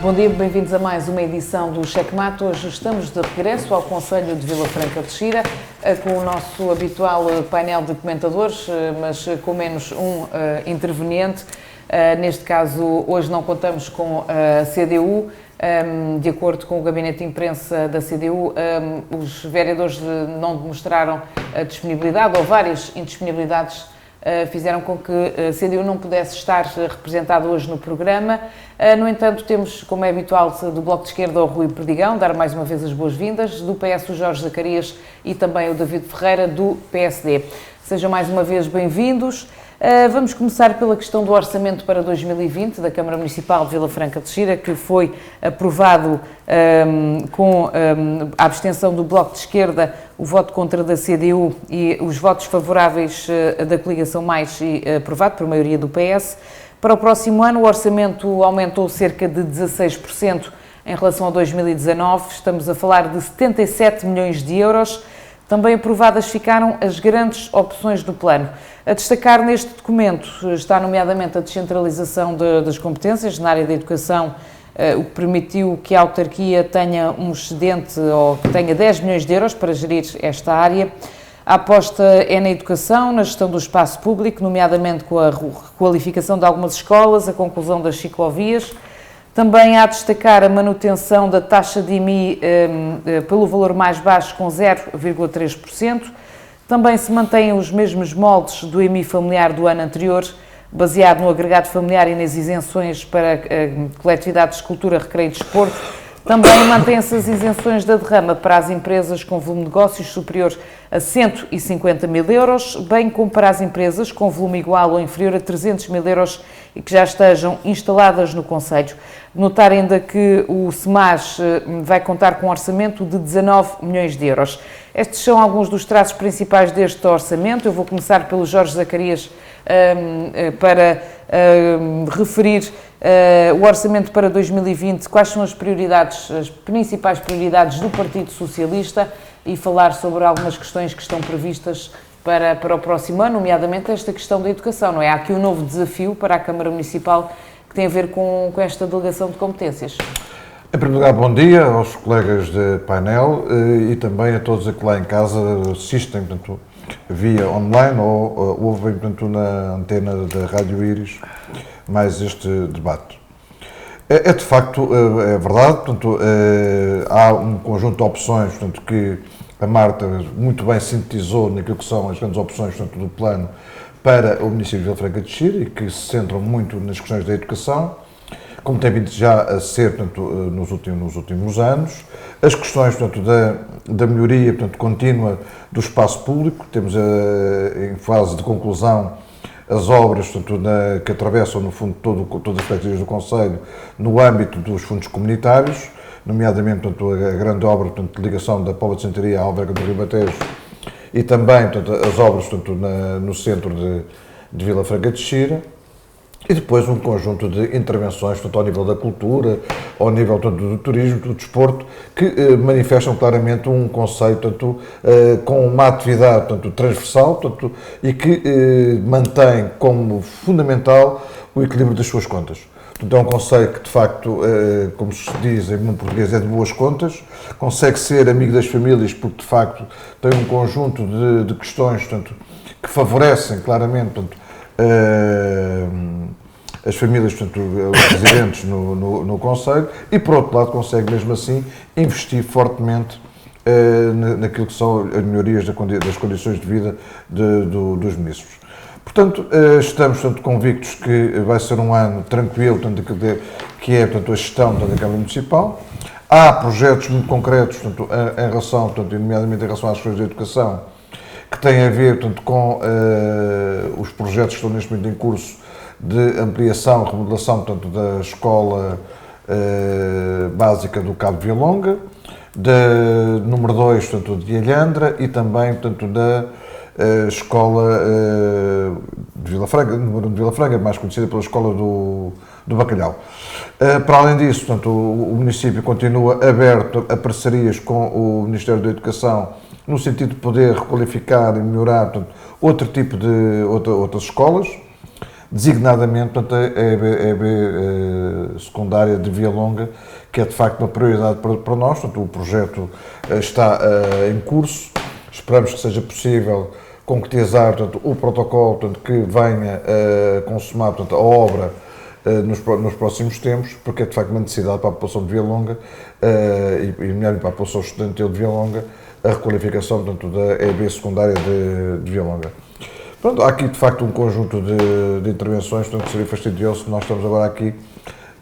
Bom dia, bem-vindos a mais uma edição do Checkmate. Hoje estamos de regresso ao Conselho de Vila Franca de Xira, com o nosso habitual painel de comentadores, mas com menos um interveniente. Neste caso, hoje não contamos com a CDU. De acordo com o Gabinete de Imprensa da CDU, os vereadores não demonstraram a disponibilidade, ou várias indisponibilidades fizeram com que a CDU não pudesse estar representada hoje no programa. No entanto, temos, como é habitual, do Bloco de Esquerda o Rui Perdigão, dar mais uma vez as boas-vindas, do PS o Jorge Zacarias e também o David Ferreira, do PSD. Sejam mais uma vez bem-vindos. Vamos começar pela questão do orçamento para 2020 da Câmara Municipal de Vila Franca de Xira, que foi aprovado com a abstenção do Bloco de Esquerda, o voto contra da CDU e os votos favoráveis da Coligação Mais e aprovado por maioria do PS. Para o próximo ano, o orçamento aumentou cerca de 16% em relação a 2019, estamos a falar de 77 milhões de euros. Também aprovadas ficaram as grandes opções do plano. A destacar neste documento está nomeadamente a descentralização das competências na área da educação, o que permitiu que a autarquia tenha um excedente ou que tenha 10 milhões de euros para gerir esta área. A aposta é na educação, na gestão do espaço público, nomeadamente com a requalificação de algumas escolas, a conclusão das ciclovias. Também há a destacar a manutenção da taxa de IMI pelo valor mais baixo, com 0,3%. Também se mantêm os mesmos moldes do IMI familiar do ano anterior, baseado no agregado familiar e nas isenções para coletividades de cultura, recreio e desporto. Também mantêm-se as isenções da derrama para as empresas com volume de negócios superior a 150 mil euros, bem como para as empresas com volume igual ou inferior a 300 mil euros e que já estejam instaladas no concelho. Notar ainda que o SEMAS vai contar com um orçamento de 19 milhões de euros. Estes são alguns dos traços principais deste orçamento. Eu vou começar pelo Jorge Zacarias para referir o orçamento para 2020, quais são as prioridades, as principais prioridades do Partido Socialista e falar sobre algumas questões que estão previstas para o próximo ano, nomeadamente esta questão da educação, não é? Há aqui um novo desafio para a Câmara Municipal que tem a ver com esta delegação de competências. Em primeiro lugar, bom dia aos colegas de painel e também a todos aqui lá em casa assistem, portanto, via online ou ouvem, portanto, na antena da Rádio Íris mais este debate. É de facto, é verdade, portanto, há um conjunto de opções, portanto, que a Marta muito bem sintetizou naquilo que são as grandes opções, portanto, do plano para o município de Vila Franca de Xira e que se centram muito nas questões da educação, como tem vindo já a ser, portanto, nos últimos anos. As questões, portanto, da melhoria, portanto, contínua do espaço público, temos em fase de conclusão as obras, portanto, que atravessam, no fundo, todas as freguesias do concelho no âmbito dos fundos comunitários, nomeadamente, portanto, a grande obra, portanto, de ligação da Póvoa de Santaria à Alverca do Ribatejo e também, portanto, as obras, portanto, no centro de Vila Franca de Xira. E depois um conjunto de intervenções, tanto ao nível da cultura, ao nível tanto do turismo, do desporto, que manifestam claramente um conceito tanto, com uma atividade tanto, transversal tanto, e que mantém como fundamental o equilíbrio das suas contas. Portanto, é um conceito que, de facto, como se diz em bom português, é de boas contas, consegue ser amigo das famílias porque, de facto, tem um conjunto de questões tanto, que favorecem claramente tanto, as famílias, portanto, os residentes no concelho e, por outro lado, consegue mesmo assim investir fortemente naquilo que são as melhorias das condições de vida dos munícipes. Portanto, estamos portanto, convictos que vai ser um ano tranquilo, portanto, que é portanto, a gestão da Câmara Municipal. Há projetos muito concretos, portanto, em relação, portanto, nomeadamente em relação às questões da educação, que têm a ver portanto, com os projetos que estão neste momento em curso de ampliação, remodelação portanto, da escola básica do Cabo de Vilonga, da número 2 portanto, de Alhandra e também portanto, da escola de Vila Franca, número 1 de Vila Franca, mais conhecida pela escola do Bacalhau. Para além disso, portanto, o município continua aberto a parcerias com o Ministério da Educação no sentido de poder requalificar e melhorar portanto, outro tipo de outras escolas. designadamente, portanto, a EB secundária de Via Longa, que é de facto uma prioridade para nós. Portanto, o projeto está em curso, esperamos que seja possível concretizar, portanto, o protocolo, portanto, que venha a consumar, portanto, a obra nos próximos tempos, porque é de facto uma necessidade para a população de Via Longa e melhor para a população estudantil de Via Longa, a requalificação, portanto, da EB secundária de Via Longa. Pronto, há aqui de facto um conjunto de intervenções, portanto, seria fastidioso se nós estamos agora aqui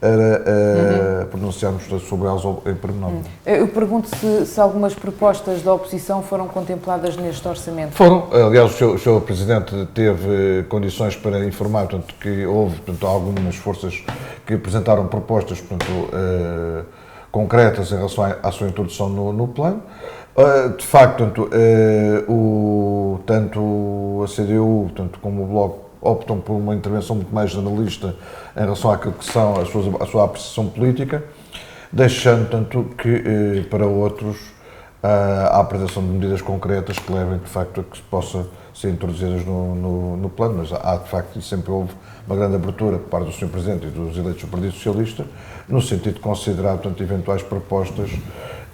a pronunciarmos sobre elas em pormenor. Eu pergunto se algumas propostas da oposição foram contempladas neste orçamento. Foram, aliás, o Sr. Presidente teve condições para informar, portanto, que houve, portanto, algumas forças que apresentaram propostas, portanto, concretas em relação à sua introdução no plano. De facto, portanto, tanto a CDU, tanto como o Bloco, optam por uma intervenção muito mais generalista em relação àquilo que são a sua apreciação política, deixando, tanto que para outros a apresentação de medidas concretas que levem, de facto, a que possa ser introduzidas no plano, mas há, de facto, e sempre houve uma grande abertura por parte do Sr. Presidente e dos eleitos do Partido Socialista, no sentido de considerar, portanto, eventuais propostas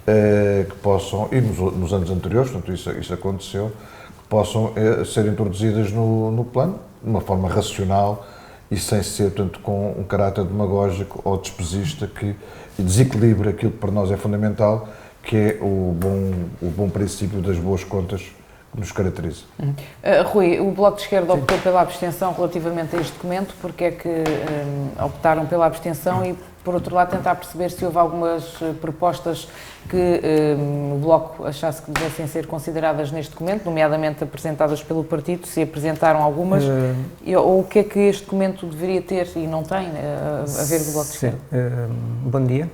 que possam, e nos anos anteriores, portanto, isso aconteceu, que possam ser introduzidas no plano, de uma forma racional e sem ser, portanto, com um caráter demagógico ou despesista que desequilibra aquilo que para nós é fundamental, que é o bom princípio das boas contas que nos caracteriza. Rui, o Bloco de Esquerda optou pela abstenção relativamente a este documento. Porque é que optaram pela abstenção e, por outro lado, tentar perceber se houve algumas propostas que o Bloco achasse que devessem ser consideradas neste documento, nomeadamente apresentadas pelo partido, se apresentaram algumas, ou o que é que este documento deveria ter e não tem a ver com o Bloco de Esquerda? Bom dia.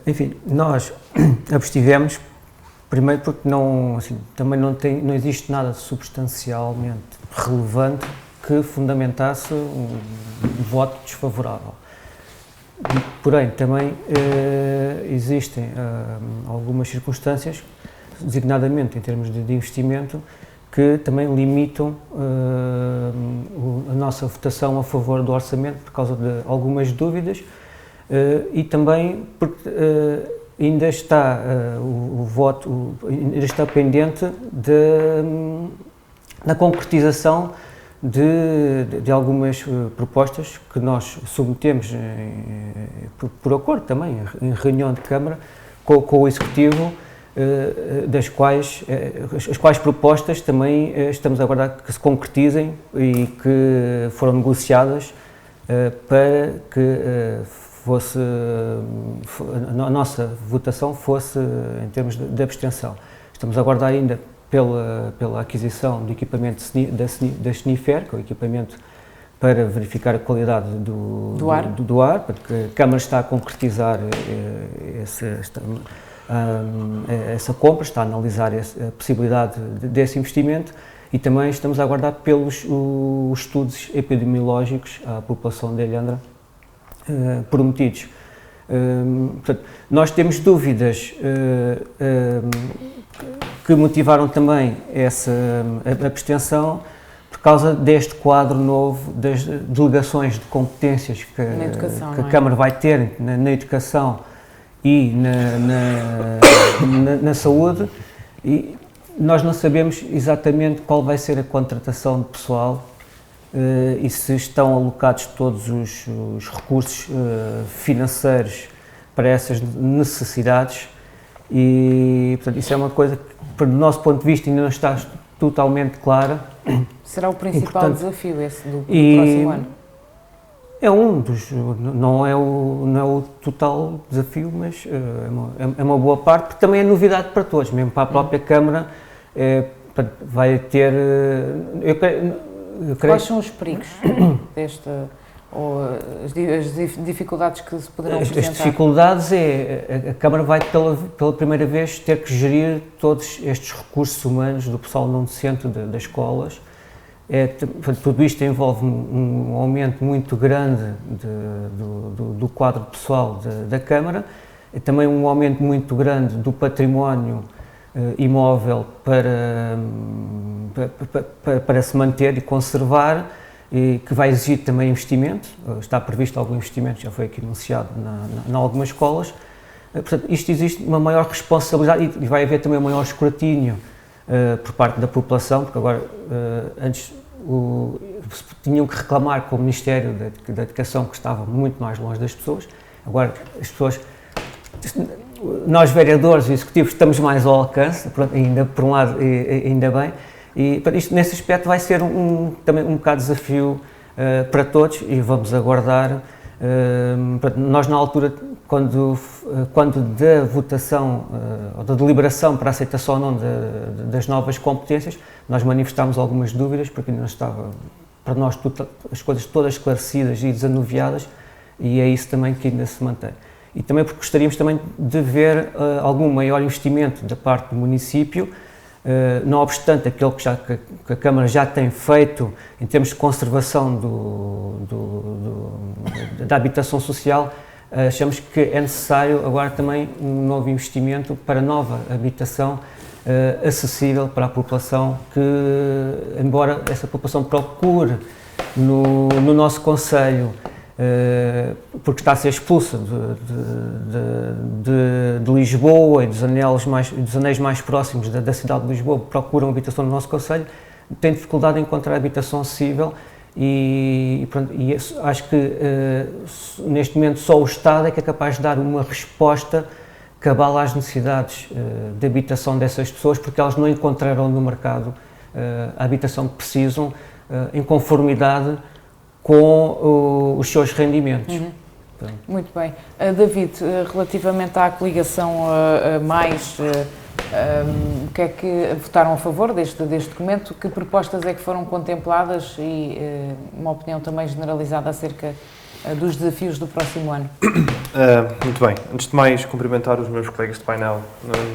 Enfim, nós abstivemos, primeiro porque também não existe nada substancialmente relevante que fundamentasse um voto desfavorável. Porém, também existem algumas circunstâncias, designadamente em termos de investimento, que também limitam a nossa votação a favor do orçamento por causa de algumas dúvidas e também porque ainda está o voto ainda está pendente da concretização de algumas propostas que nós submetemos por acordo também em reunião de Câmara com o Executivo, as quais propostas também estamos a aguardar que se concretizem e que foram negociadas para que a nossa votação fosse em termos de abstenção. Estamos a aguardar ainda pela aquisição de equipamento da SNIFER, que é o equipamento para verificar a qualidade do ar, porque a Câmara está a concretizar essa compra, está a analisar a possibilidade desse investimento e também estamos a aguardar pelos estudos epidemiológicos à população de Alhandra prometidos. Portanto, nós temos dúvidas que motivaram também essa abstenção por causa deste quadro novo das delegações de competências que a Câmara vai ter na educação e na saúde, e nós não sabemos exatamente qual vai ser a contratação de pessoal e se estão alocados todos os recursos financeiros para essas necessidades e, portanto, isso é uma coisa que, do nosso ponto de vista, ainda não está totalmente clara. Será o principal desafio esse do próximo ano? É um dos, não é o total desafio, mas é uma boa parte, porque também é novidade para todos, mesmo para a própria Câmara, vai ter... Quais são os perigos ou as dificuldades que se poderão apresentar? As dificuldades a Câmara vai pela primeira vez ter que gerir todos estes recursos humanos do pessoal não docente das escolas. Tudo isto envolve um aumento muito grande do quadro pessoal da Câmara, também um aumento muito grande do património imóvel para se manter e conservar, e que vai exigir também investimento, está previsto algum investimento, já foi aqui anunciado em algumas escolas. Portanto, isto existe uma maior responsabilidade e vai haver também um maior escrutínio por parte da população, porque agora antes tinham que reclamar com o Ministério da Educação que estava muito mais longe das pessoas, agora as pessoas, nós vereadores e executivos estamos mais ao alcance, ainda por um lado ainda bem, e isto nesse aspecto vai ser também um bocado desafio para todos e vamos aguardar. Nós na altura, quando da votação ou da deliberação para a aceitação ou não das novas competências, nós manifestámos algumas dúvidas porque ainda não estava para nós as coisas todas esclarecidas e desanuviadas, e é isso também que ainda se mantém. E também porque gostaríamos também de ver algum maior investimento da parte do município, não obstante aquilo que a Câmara já tem feito em termos de conservação da habitação social, achamos que é necessário agora também um novo investimento para nova habitação acessível para a população, que embora essa população procure no nosso concelho, porque está a ser expulsa de Lisboa e dos anéis mais próximos da cidade de Lisboa, procuram habitação no nosso concelho, tem dificuldade em encontrar habitação acessível e acho que neste momento só o Estado é que é capaz de dar uma resposta cabal às necessidades de habitação dessas pessoas, porque elas não encontrarão no mercado a habitação que precisam em conformidade com os seus rendimentos. Muito bem. David, relativamente à coligação mais, o que é que votaram a favor deste documento? Que propostas é que foram contempladas e uma opinião também generalizada acerca dos desafios do próximo ano? Muito bem. Antes de mais, cumprimentar os meus colegas de painel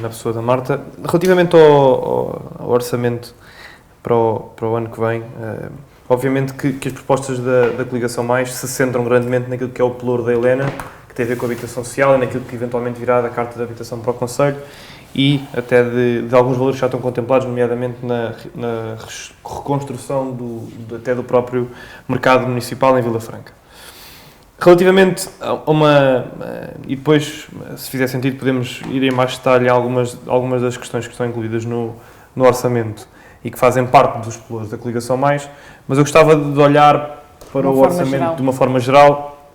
na pessoa da Marta. Relativamente ao orçamento para o ano que vem, obviamente que as propostas da Coligação Mais se centram grandemente naquilo que é o pelouro da Helena, que tem a ver com a habitação social e naquilo que eventualmente virá da Carta de Habitação para o Concelho e até de alguns valores que já estão contemplados, nomeadamente na reconstrução até do próprio mercado municipal em Vila Franca. Relativamente a e depois, se fizer sentido, podemos ir em mais detalhe a algumas das questões que estão incluídas no orçamento e que fazem parte dos pelouros da Coligação Mais, mas eu gostava de olhar para o orçamento de uma forma geral,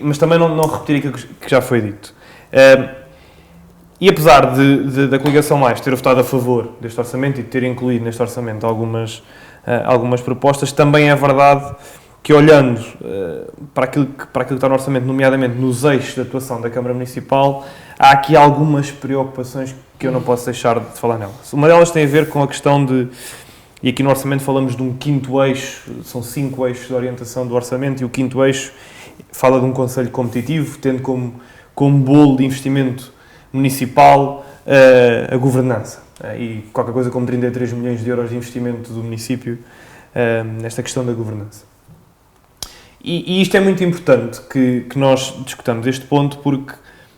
mas também não repetir aquilo que já foi dito. E apesar da Coligação Mais ter votado a favor deste orçamento e de ter incluído neste orçamento algumas propostas, também é verdade que olhando para aquilo que está no orçamento, nomeadamente nos eixos de atuação da Câmara Municipal, há aqui algumas preocupações que eu não posso deixar de falar nelas. Uma delas tem a ver com a questão e aqui no orçamento falamos de um quinto eixo, são 5 eixos de orientação do orçamento, e o quinto eixo fala de um concelho competitivo, tendo como bolo de investimento municipal a governança. E qualquer coisa como 33 milhões de euros de investimento do município nesta questão da governança. E isto é muito importante que nós discutamos este ponto, porque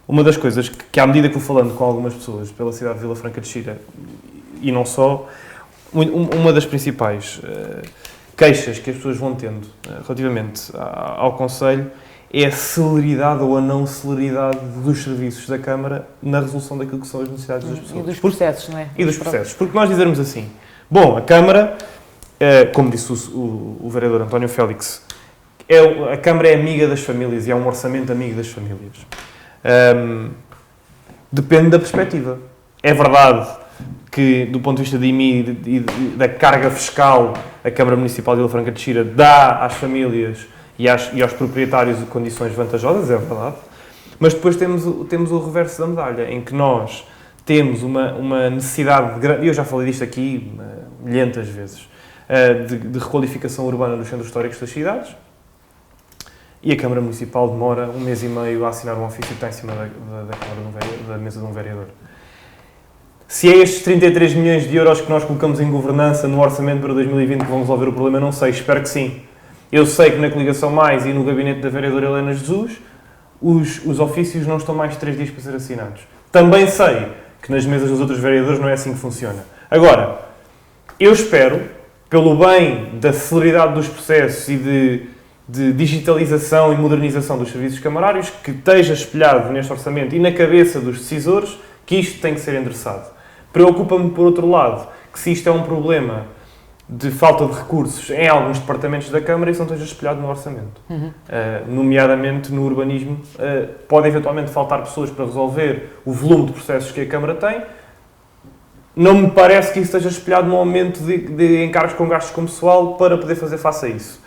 uma das coisas que à medida que vou falando com algumas pessoas pela cidade de Vila Franca de Xira, e não só, uma das principais queixas que as pessoas vão tendo relativamente ao Concelho é a celeridade ou a não celeridade dos serviços da Câmara na resolução daquilo que são as necessidades das pessoas. E dos processos, não é? E dos processos. Porque nós dizermos assim, bom, a Câmara, como disse o vereador António Félix, a Câmara é amiga das famílias e é um orçamento amigo das famílias. Depende da perspectiva. É verdade que, do ponto de vista da IMI e da carga fiscal, a Câmara Municipal de Vila Franca de Xira dá às famílias e aos proprietários de condições vantajosas, é verdade. Mas depois temos o reverso da medalha, em que nós temos uma necessidade grande, e eu já falei disto aqui milhentas vezes, de requalificação urbana dos centros históricos das cidades. E a Câmara Municipal demora 1 mês e meio a assinar um ofício que está em cima da mesa de um vereador. Se é estes 33 milhões de euros que nós colocamos em governança no orçamento para 2020 que vão resolver o problema, não sei, espero que sim. Eu sei que na Coligação Mais e no gabinete da vereadora Helena Jesus, os ofícios não estão mais de 3 dias para ser assinados. Também sei que nas mesas dos outros vereadores não é assim que funciona. Agora, eu espero pelo bem da celeridade dos processos e de digitalização e modernização dos serviços camarários, que esteja espelhado neste orçamento e na cabeça dos decisores, que isto tem que ser endereçado. Preocupa-me, por outro lado, que se isto é um problema de falta de recursos em alguns departamentos da Câmara, isso não esteja espelhado no orçamento. Nomeadamente no urbanismo, pode eventualmente faltar pessoas para resolver o volume de processos que a Câmara tem. Não me parece que isso esteja espelhado no aumento de encargos com gastos com pessoal para poder fazer face a isso.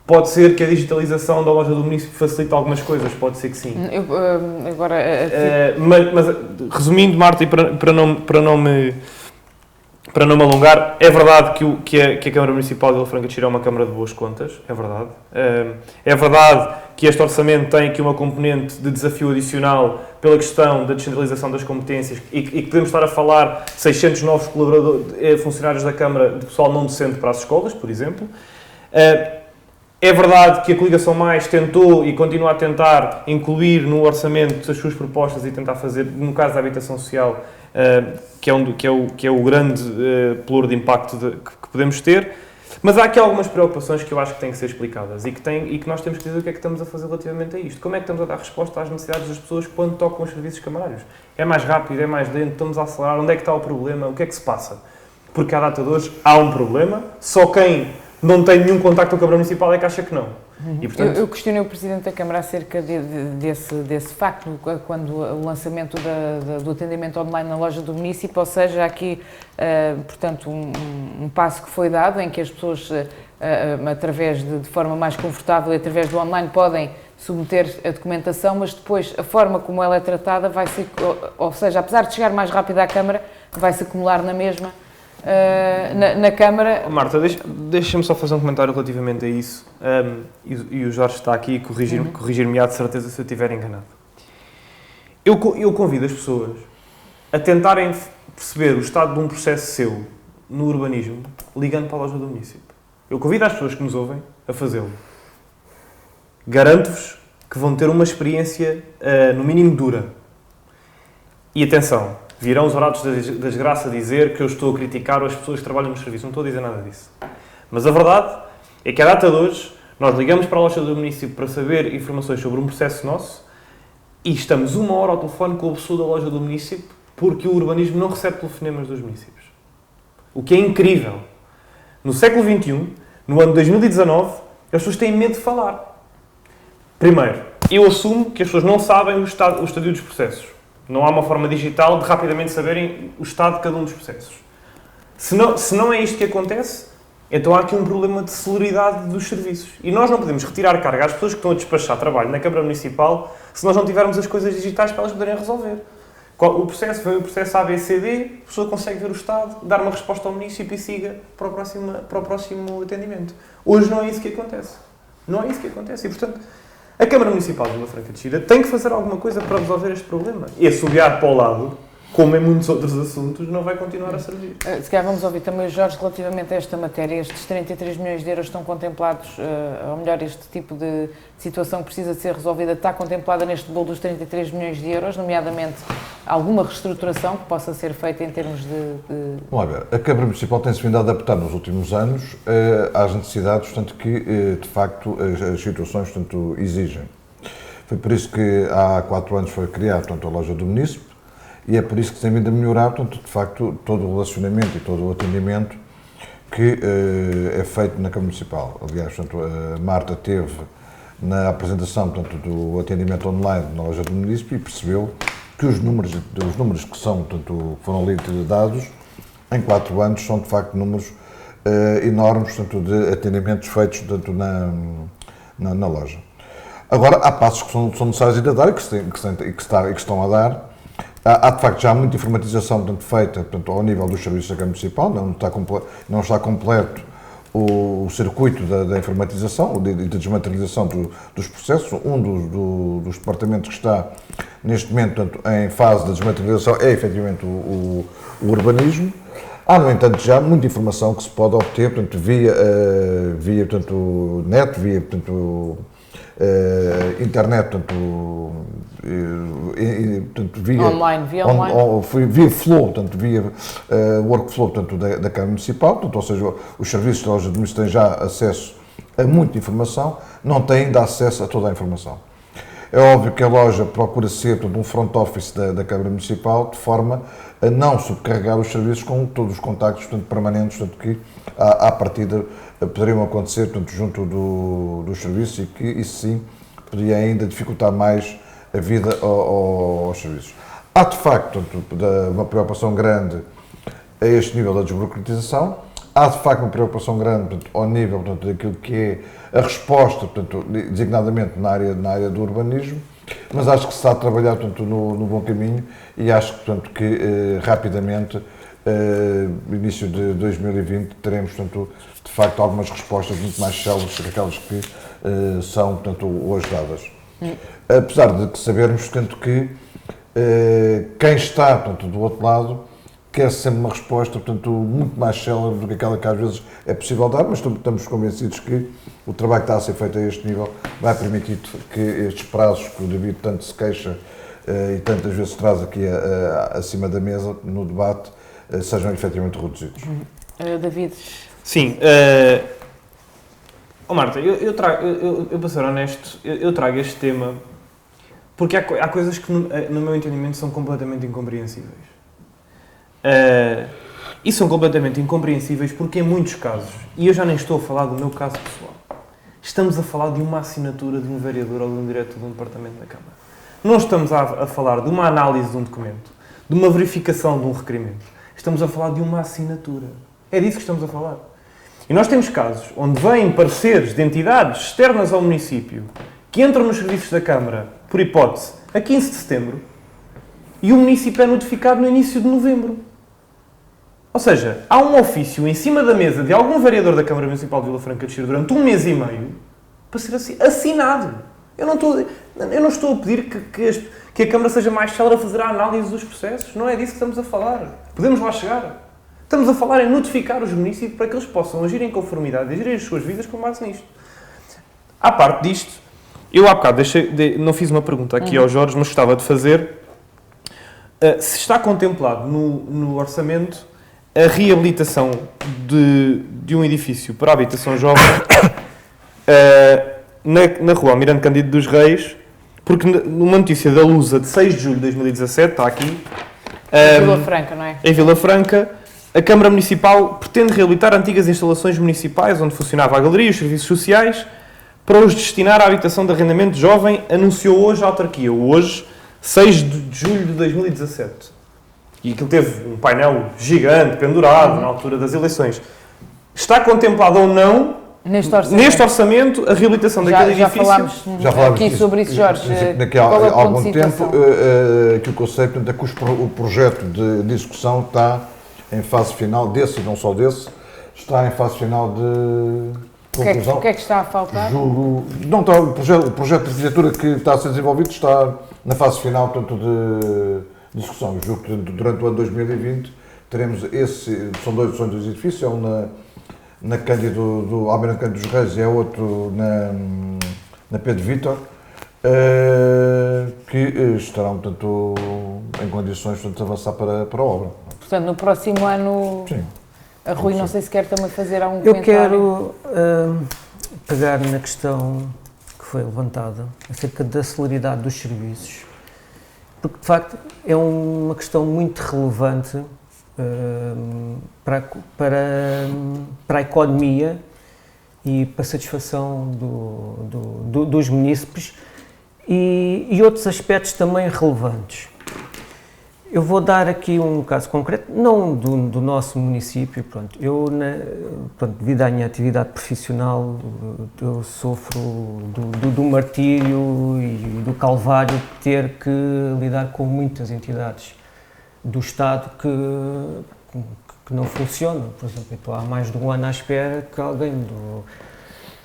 Pode ser que a digitalização da loja do município facilite algumas coisas, pode ser que sim. Mas resumindo, Marta, e para não me alongar, é verdade que a Câmara Municipal de Vila Franca de Xira é uma Câmara de boas contas, é verdade. É verdade que este orçamento tem aqui uma componente de desafio adicional pela questão da descentralização das competências e que podemos estar a falar 600 novos funcionários da Câmara de pessoal não docente para as escolas, por exemplo. É verdade que a Coligação Mais tentou e continua a tentar incluir no orçamento as suas propostas e tentar fazer, no caso da habitação social, que é o grande pelouro de impacto que podemos ter, mas há aqui algumas preocupações que eu acho que têm que ser explicadas e que nós temos que dizer o que é que estamos a fazer relativamente a isto. Como é que estamos a dar resposta às necessidades das pessoas quando tocam os serviços camarários? É mais rápido, é mais lento, estamos a acelerar, onde é que está o problema, o que é que se passa? Porque à data de hoje há um problema, só quem não tem nenhum contacto com a Câmara Municipal é que acha que não. E, portanto, eu questionei o Presidente da Câmara acerca desse facto, quando o lançamento do atendimento online na loja do município, ou seja, aqui, portanto, um passo que foi dado em que as pessoas, através de forma mais confortável e através do online, podem submeter a documentação, mas depois a forma como ela é tratada vai ser, ou seja, apesar de chegar mais rápido à Câmara, vai-se acumular na mesma na Câmara. Marta, deixa-me só fazer um comentário relativamente a isso, e o Jorge está aqui e corrigir-me-á de certeza se eu estiver enganado. Eu convido as pessoas a tentarem perceber o estado de um processo seu no urbanismo ligando para a loja do município. Eu convido as pessoas que nos ouvem a fazê-lo. Garanto-vos que vão ter uma experiência no mínimo dura. E atenção, virão os orados da desgraça dizer que eu estou a criticar as pessoas que trabalham no serviço. Não estou a dizer nada disso. Mas a verdade é que, à data de hoje, nós ligamos para a loja do município para saber informações sobre um processo nosso e estamos 1 hora ao telefone com a pessoa da loja do município porque o urbanismo não recebe telefonemas dos municípios. O que é incrível. No século XXI, no ano 2019, as pessoas têm medo de falar. Primeiro, eu assumo que as pessoas não sabem o estadio dos processos. Não há uma forma digital de rapidamente saberem o estado de cada um dos processos. Se não é isto que acontece, então há aqui um problema de celeridade dos serviços. E nós não podemos retirar carga às pessoas que estão a despachar trabalho na Câmara Municipal se nós não tivermos as coisas digitais para elas poderem resolver. O processo vem o processo ABCD, a pessoa consegue ver o estado, dar uma resposta ao município e siga para o próximo atendimento. Hoje não é isso que acontece. Não é isso que acontece. E, portanto, a Câmara Municipal de Vila Franca de Xira tem que fazer alguma coisa para resolver este problema. E assobiar para o lado, como em muitos outros assuntos, não vai continuar a servir. Se calhar vamos ouvir também o Jorge relativamente a esta matéria. Estes 33 milhões de euros estão contemplados, ou melhor, este tipo de situação que precisa de ser resolvida está contemplada neste bolo dos 33 milhões de euros, nomeadamente alguma reestruturação que possa ser feita em termos de... Vamos ver, a Câmara Municipal tem-se vindo a adaptar nos últimos anos às necessidades, portanto, que de facto as situações, portanto, exigem. Foi por isso que há 4 anos foi criada, portanto, a loja do município, e é por isso que tem vindo a melhorar, portanto, de facto, todo o relacionamento e todo o atendimento que é feito na Câmara Municipal. Aliás, portanto, a Marta teve na apresentação, portanto, do atendimento online na loja do município e percebeu que os números que são, portanto, foram ali dados em 4 anos são, de facto, números enormes, portanto, de atendimentos feitos, portanto, na loja. Agora, há passos que são necessários ainda a dar e que estão a dar. Há, de facto, já muita informatização, portanto, feita, portanto, ao nível dos serviços da Câmara Municipal, não está completo o circuito da informatização e da desmaterialização dos processos. Um dos departamentos que está, neste momento, portanto, em fase de desmaterialização é, efetivamente, o urbanismo. Há, no entanto, já muita informação que se pode obter, portanto, via portanto, net, via, portanto, internet, portanto, via online, via flow, portanto, via workflow, portanto, da Câmara Municipal, portanto, ou seja, os serviços de loja de administração têm já acesso a muita informação, não têm ainda acesso a toda a informação. É óbvio que a loja procura ser, portanto, um front office da Câmara Municipal, de forma a não subcarregar os serviços com todos os contactos, portanto, permanentes, portanto, que à partida poderiam acontecer, portanto, junto dos serviços, e que isso sim poderia ainda dificultar mais a vida aos serviços. Há de facto, portanto, uma preocupação grande a este nível da desburocratização, há de facto uma preocupação grande, portanto, ao nível, portanto, daquilo que é a resposta, portanto, designadamente na área do urbanismo, mas acho que se está a trabalhar, portanto, no bom caminho, e acho que, portanto, que rapidamente, no início de 2020, teremos, portanto, de facto, algumas respostas muito mais céleres que aquelas que são, portanto, hoje dadas. Apesar de sabermos, portanto, que quem está, portanto, do outro lado quer sempre uma resposta, portanto, muito mais célere do que aquela que às vezes é possível dar, mas estamos convencidos que o trabalho que está a ser feito a este nível vai permitir que estes prazos que o David tanto se queixa e tantas vezes traz aqui acima da mesa, no debate, sejam efetivamente reduzidos. David? Sim. Marta, eu para ser honesto, eu trago este tema porque há coisas que, no meu entendimento, são completamente incompreensíveis. E são completamente incompreensíveis porque, em muitos casos, e eu já nem estou a falar do meu caso pessoal, estamos a falar de uma assinatura de um vereador ou de um diretor de um departamento da Câmara. Não estamos a falar de uma análise de um documento, de uma verificação de um requerimento. Estamos a falar de uma assinatura. É disso que estamos a falar. E nós temos casos onde vêm pareceres de entidades externas ao município que entram nos serviços da Câmara, por hipótese, a 15 de setembro, e o município é notificado no início de novembro. Ou seja, há um ofício em cima da mesa de algum vereador da Câmara Municipal de Vila Franca de Xira durante 1 mês e meio para ser assinado. Eu não estou a pedir que a Câmara seja mais célere a fazer a análise dos processos. Não é disso que estamos a falar. Podemos lá chegar. Estamos a falar em notificar os municípios para que eles possam agir em conformidade e agir as suas vidas com base nisto. À parte disto, eu há bocado não fiz uma pergunta aqui ao Jorge, mas gostava de fazer. Se está contemplado no orçamento a reabilitação de um edifício para a habitação jovem na rua Almirante Cândido dos Reis, porque numa notícia da Lusa de 6 de julho de 2017, está aqui, Em Vila Franca, não é? Em Vila Franca, a Câmara Municipal pretende reabilitar antigas instalações municipais onde funcionava a galeria e os serviços sociais para os destinar à habitação de arrendamento jovem, anunciou hoje a autarquia, hoje, 6 de julho de 2017. E aquilo teve um painel gigante, pendurado, na altura das eleições. Está contemplado ou não, neste orçamento, a reabilitação daquele edifício? Já falámos aqui sobre isso, Jorge. Daqui a algum tempo, aquilo que eu sei, portanto, é que o projeto de discussão está em fase final, desse e não só desse, está em fase final de conclusão. O que é que está a faltar? Não, está, o projeto de arquitetura que está a ser desenvolvido está na fase final, portanto, de discussão. Eu julgo que durante o ano 2020 teremos são dois edifícios, é um na Cândido, Almirante Cândido dos Reis, e é outro na Pedro Vítor, que estarão, portanto, em condições, portanto, de avançar para a obra. Portanto, no próximo ano, sim, a Rui, não sei se quer também fazer algum comentário. Eu quero pegar na questão que foi levantada, acerca da celeridade dos serviços, porque, de facto, é uma questão muito relevante para a economia e para a satisfação dos munícipes e outros aspectos também relevantes. Eu vou dar aqui um caso concreto, não do nosso município. Pronto, devido à minha atividade profissional, eu sofro do martírio e do calvário de ter que lidar com muitas entidades do Estado que não funcionam. Por exemplo, estou há mais de um ano à espera que alguém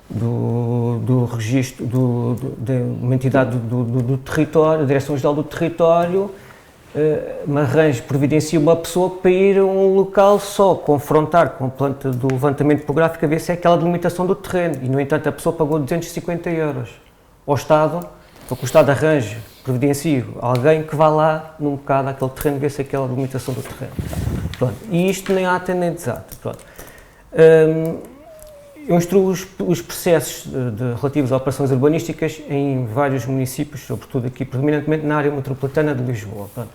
do registro, de uma entidade do território, da Direção-Geral do Território, me arranje, providencie uma pessoa para ir a um local só, confrontar com a planta do levantamento topográfico, a ver se é aquela delimitação do terreno. E, no entanto, a pessoa pagou 250 €. ao Estado, para que o Estado arranje, providencie alguém que vá lá num bocado àquele terreno, ver se aquela delimitação do terreno. Pronto. E isto nem ata nem desato. Pronto. Eu instruo os processos relativos a operações urbanísticas em vários municípios, sobretudo aqui, predominantemente na área metropolitana de Lisboa. Pronto.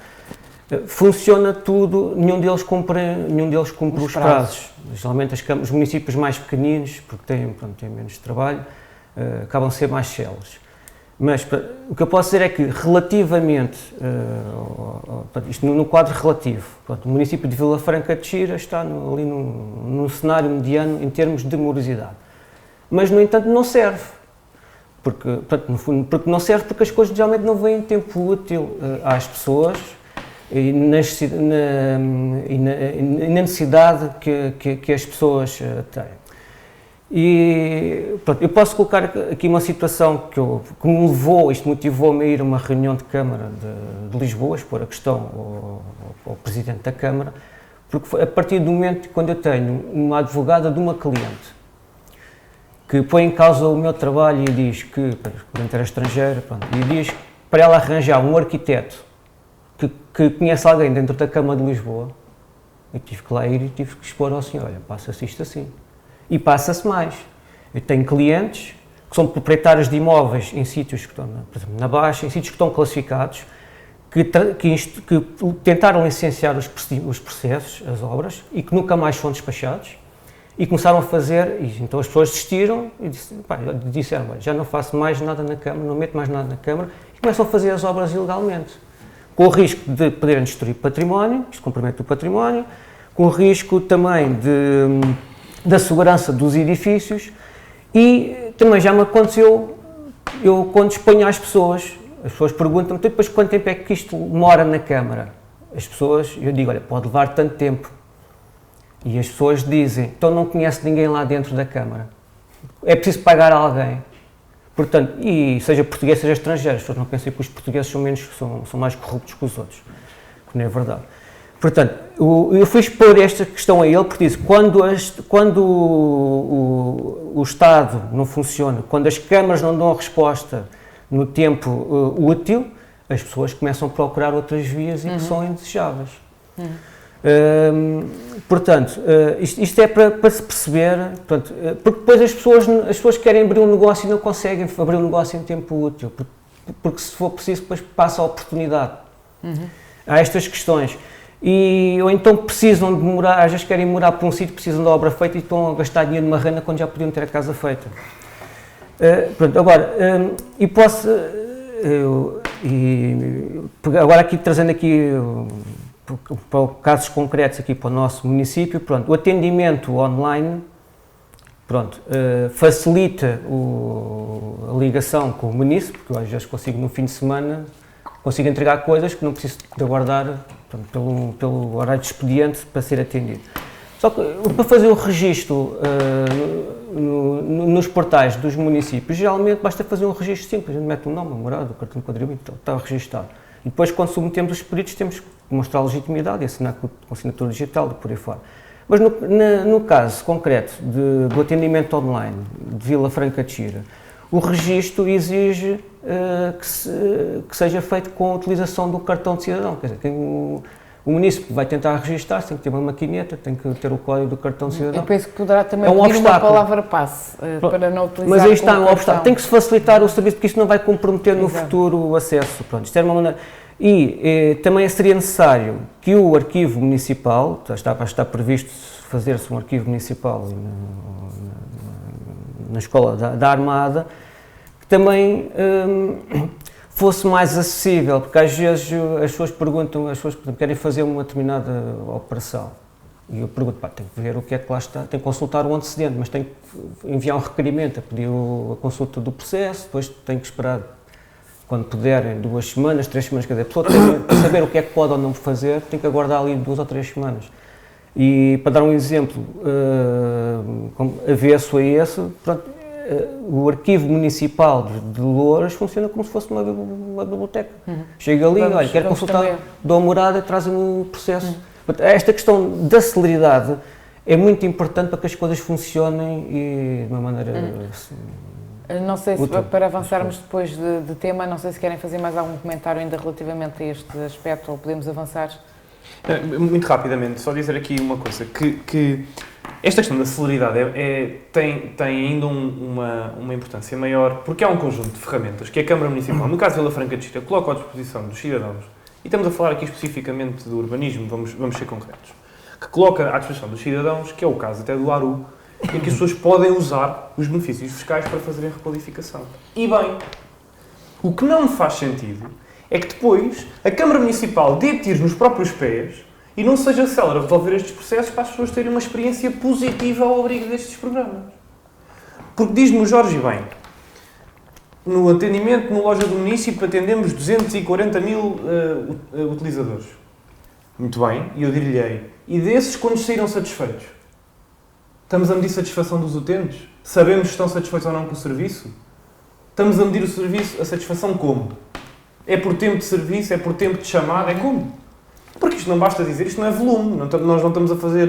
Funciona tudo, nenhum deles cumpre os prazos. Geralmente os municípios mais pequeninos, porque têm menos trabalho, acabam de ser mais céleres. Mas o que eu posso dizer é que, relativamente, isto no quadro relativo, o município de Vila Franca de Xira está ali num cenário mediano em termos de morosidade. Mas, no entanto, não serve. Porque não serve porque as coisas geralmente não vêm em tempo útil às pessoas e na necessidade que as pessoas têm. E pronto, eu posso colocar aqui uma situação que me levou, isto motivou-me a ir a uma reunião de Câmara de Lisboa, expor a questão ao Presidente da Câmara, porque foi a partir do momento quando eu tenho uma advogada de uma cliente que põe em causa o meu trabalho e diz que, o cliente era estrangeiro, e diz para ela arranjar um arquiteto que conhece alguém dentro da Câmara de Lisboa, eu tive que lá ir e tive que expor ao senhor, olha, passa-se isto assim. E passa-se mais. Eu tenho clientes que são proprietários de imóveis em sítios que estão, por exemplo, na Baixa, em sítios que estão classificados, que tentaram licenciar os processos, as obras, e que nunca mais são despachados, e começaram a fazer, e então as pessoas desistiram e disseram, já não faço mais nada na Câmara, não meto mais nada na Câmara, e começam a fazer as obras ilegalmente, com o risco de poderem destruir património, isto compromete o património, com o risco também da segurança dos edifícios, e também já me aconteceu, eu quando exponho às pessoas, as pessoas perguntam-me, depois quanto tempo é que isto demora na Câmara? As pessoas, eu digo, olha, pode levar tanto tempo. E as pessoas dizem, então não conhece ninguém lá dentro da Câmara. É preciso pagar a alguém. Portanto, e seja português, seja estrangeiro, as pessoas não pensem que os portugueses são mais corruptos que os outros, que não é verdade. Portanto, eu fui expor esta questão a ele, porque disse, quando o Estado não funciona, quando as câmaras não dão a resposta no tempo útil, as pessoas começam a procurar outras vias e que são indesejáveis. Portanto, isto é para se perceber, portanto, porque depois as pessoas querem abrir um negócio e não conseguem abrir um negócio em tempo útil, porque se for preciso depois passa a oportunidade. Há estas questões. Ou então precisam de morar, às vezes querem morar para um sítio, precisam da obra feita e estão a gastar dinheiro numa renda quando já podiam ter a casa feita. Pronto, agora, agora aqui trazendo aqui para casos concretos aqui para o nosso município, pronto, o atendimento online, pronto, facilita a ligação com o município, porque eu às vezes consigo no fim de semana, consigo entregar coisas que não preciso de aguardar pelo horário de expediente para ser atendido. Só que para fazer o registro nos portais dos municípios, geralmente basta fazer um registro simples, a gente mete um nome, a morada, o cartão de contribuinte, está registado. E depois, quando submetemos os pedidos, temos que mostrar a legitimidade e assinar com assinatura digital e por aí fora. Mas no caso concreto do atendimento online de Vila Franca de Xira, o registro exige que seja feito com a utilização do cartão de cidadão. Quer dizer, o município vai tentar registrar, tem que ter uma maquineta, tem que ter o código do cartão de cidadão. Eu penso que poderá também pedir uma palavra-passe para não utilizar. Mas aí está um obstáculo. Tem que se facilitar o serviço, porque isto não vai comprometer no futuro o acesso. Pronto, isto era uma maneira. Também seria necessário que o arquivo municipal, está previsto fazer-se um arquivo municipal na Escola da Armada, que também fosse mais acessível, porque às vezes as pessoas perguntam, querem fazer uma determinada operação, e eu pergunto, tem que ver o que é que lá está, tem que consultar o antecedente, mas tem que enviar um requerimento a pedir a consulta do processo, depois tem que esperar, quando puderem, 2 semanas, 3 semanas, quer dizer, a pessoa tem que saber o que é que pode ou não fazer, tem que aguardar ali 2 ou 3 semanas. E para dar um exemplo, avesso a esse, pronto, o arquivo municipal de Louras funciona como se fosse uma biblioteca. Chega ali, olha, quero consultar, dou a morada, trazem o processo. Esta questão da celeridade é muito importante para que as coisas funcionem e de uma maneira Não sei se, Útil. para avançarmos depois de tema, não sei se querem fazer mais algum comentário ainda relativamente a este aspecto, ou podemos avançar? Muito rapidamente, só dizer aqui uma coisa, que esta questão da celeridade tem ainda uma importância maior, porque há um conjunto de ferramentas que a Câmara Municipal, no caso de Vila Franca de Xira, coloca à disposição dos cidadãos, e estamos a falar aqui especificamente do urbanismo, vamos ser concretos, que coloca à disposição dos cidadãos, que é o caso até do ARU, em que as pessoas podem usar os benefícios fiscais para fazerem requalificação. E bem, o que não me faz sentido é que depois a Câmara Municipal dê tiros nos próprios pés e não seja célere a resolver estes processos para as pessoas terem uma experiência positiva ao abrigo destes programas. Porque diz-me o Jorge bem, no atendimento no loja do município atendemos 240 mil utilizadores. Muito bem, e eu dir-lhe-ei, e desses quantos saíram satisfeitos? Estamos a medir satisfação dos utentes? Sabemos se estão satisfeitos ou não com o serviço? Estamos a medir o serviço, a satisfação como? É por tempo de serviço? É por tempo de chamada? É como? Porque isto não basta dizer, isto não é volume. Nós não estamos a fazer,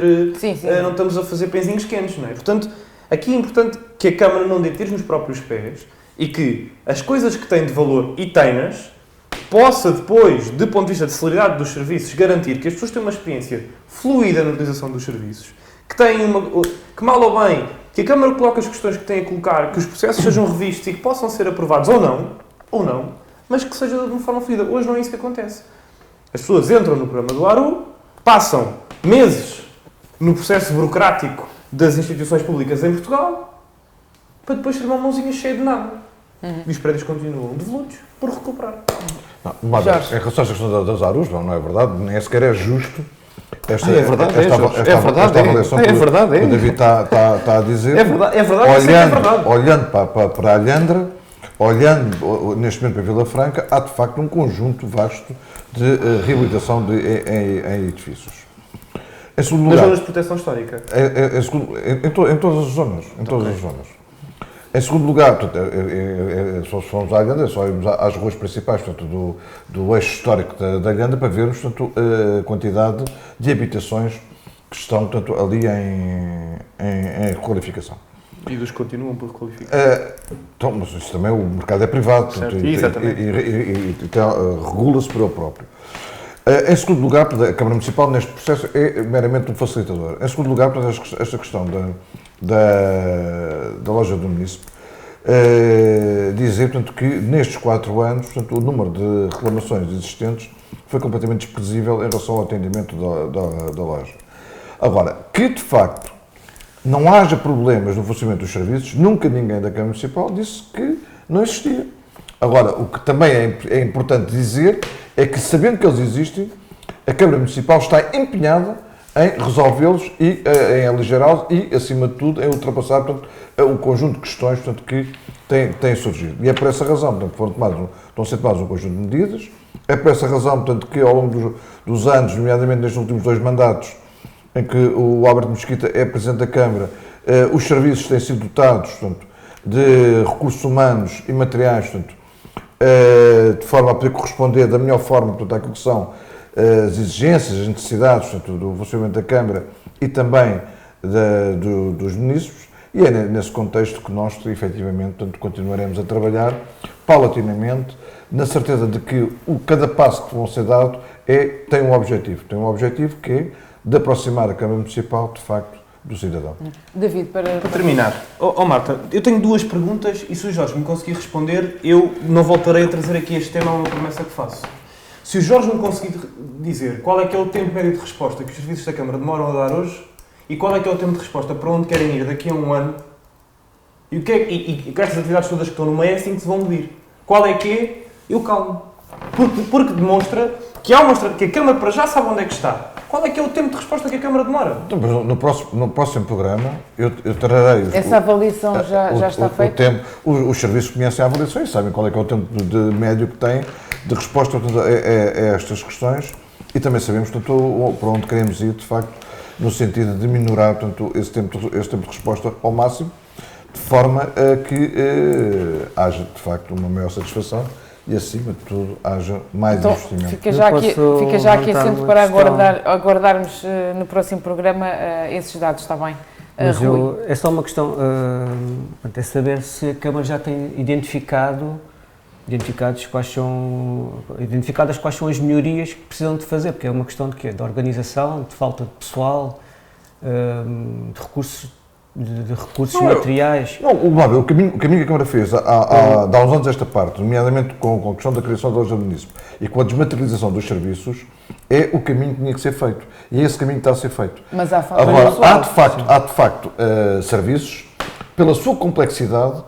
não estamos a fazer pãezinhos quentes, não é? Portanto, aqui é importante que a Câmara não dê tiros nos próprios pés e que as coisas que têm de valor e têm-nas possa depois, do ponto de vista de celeridade dos serviços, garantir que as pessoas têm uma experiência fluida na utilização dos serviços, que mal ou bem, que a Câmara coloque as questões que tem a colocar, que os processos sejam revistos e que possam ser aprovados ou não, mas que seja de uma forma fluida. Hoje não é isso que acontece. As pessoas entram no programa do ARU, passam meses no processo burocrático das instituições públicas em Portugal, para depois ter uma mãozinha cheia de nada. E os prédios continuam devolutos por recuperar. Mas em relação à questão das ARUs, não é verdade, nem sequer é justo esta avaliação que o David está a dizer. É verdade. Olhando para a Alhandra, olhando neste momento para a Vila Franca, há de facto um conjunto vasto de reabilitação em edifícios. Em segundo lugar, nas zonas de proteção histórica? Em todas as zonas. Em segundo lugar, só se formos à Alhandra, só irmos às ruas principais do eixo histórico da Alhandra para vermos a quantidade de habitações que estão ali em requalificação. E dos que continuam por requalificar. Então, mas isso também, o mercado é privado, e regula-se por ele próprio. Em segundo lugar, a Câmara Municipal neste processo é meramente um facilitador. Em segundo lugar, esta questão da loja do município, dizer que nestes 4 anos o número de reclamações existentes foi completamente desprezível em relação ao atendimento da loja. Agora, que de facto não haja problemas no funcionamento dos serviços, nunca ninguém da Câmara Municipal disse que não existia. Agora, o que também é importante dizer é que, sabendo que eles existem, a Câmara Municipal está empenhada em resolvê-los e em aligerá-los e, acima de tudo, em ultrapassar o conjunto de questões que têm surgido. E é por essa razão que estão a ser tomados um conjunto de medidas, é por essa razão que, ao longo dos anos, nomeadamente nestes últimos 2 mandatos, em que o Alberto Mesquita é Presidente da Câmara, os serviços têm sido dotados de recursos humanos e materiais, de forma a poder corresponder da melhor forma àquilo que são as exigências, as necessidades do funcionamento da Câmara e também dos munícipes, e é nesse contexto que nós, efetivamente, continuaremos a trabalhar paulatinamente, na certeza de que cada passo que vão ser dado tem um objetivo que é de aproximar a Câmara Municipal, de facto, do cidadão. David, para terminar, Marta, eu tenho 2 perguntas e se o Jorge me conseguir responder, eu não voltarei a trazer aqui este tema, é uma promessa que faço. Se o Jorge me conseguir dizer qual é que é o tempo médio de resposta que os serviços da Câmara demoram a dar hoje e qual é que é o tempo de resposta para onde querem ir daqui a 1 ano e com estas atividades todas que estão no meio é assim que se vão medir. Qual é que é? Eu calmo. Porque demonstra que a Câmara para já sabe onde é que está. Qual é que é o tempo de resposta que a Câmara demora? Então, no próximo programa eu trarei... Essa avaliação já está feita? Os serviços conhecem a avaliação e sabem qual é que é o tempo de médio que têm de resposta a estas questões e também sabemos para onde queremos ir, de facto, no sentido de minorar esse tempo de resposta ao máximo, de forma a que haja, de facto, uma maior satisfação e, acima de tudo, haja mais investimento. Fica já aqui assento para aguardarmos no próximo programa esses dados, está bem? Mas Rui. é só uma questão, é saber se a Câmara já tem identificadas quais são as melhorias que precisam de fazer, porque é uma questão de quê? De organização, de falta de pessoal, de recursos materiais. Não, o caminho que a Câmara fez há uns anos esta parte, nomeadamente com a questão da criação da loja do município e com a desmaterialização dos serviços, é o caminho que tinha que ser feito. E é esse caminho que está a ser feito. Mas há falta Agora, de pessoal. há de facto serviços, pela sua complexidade,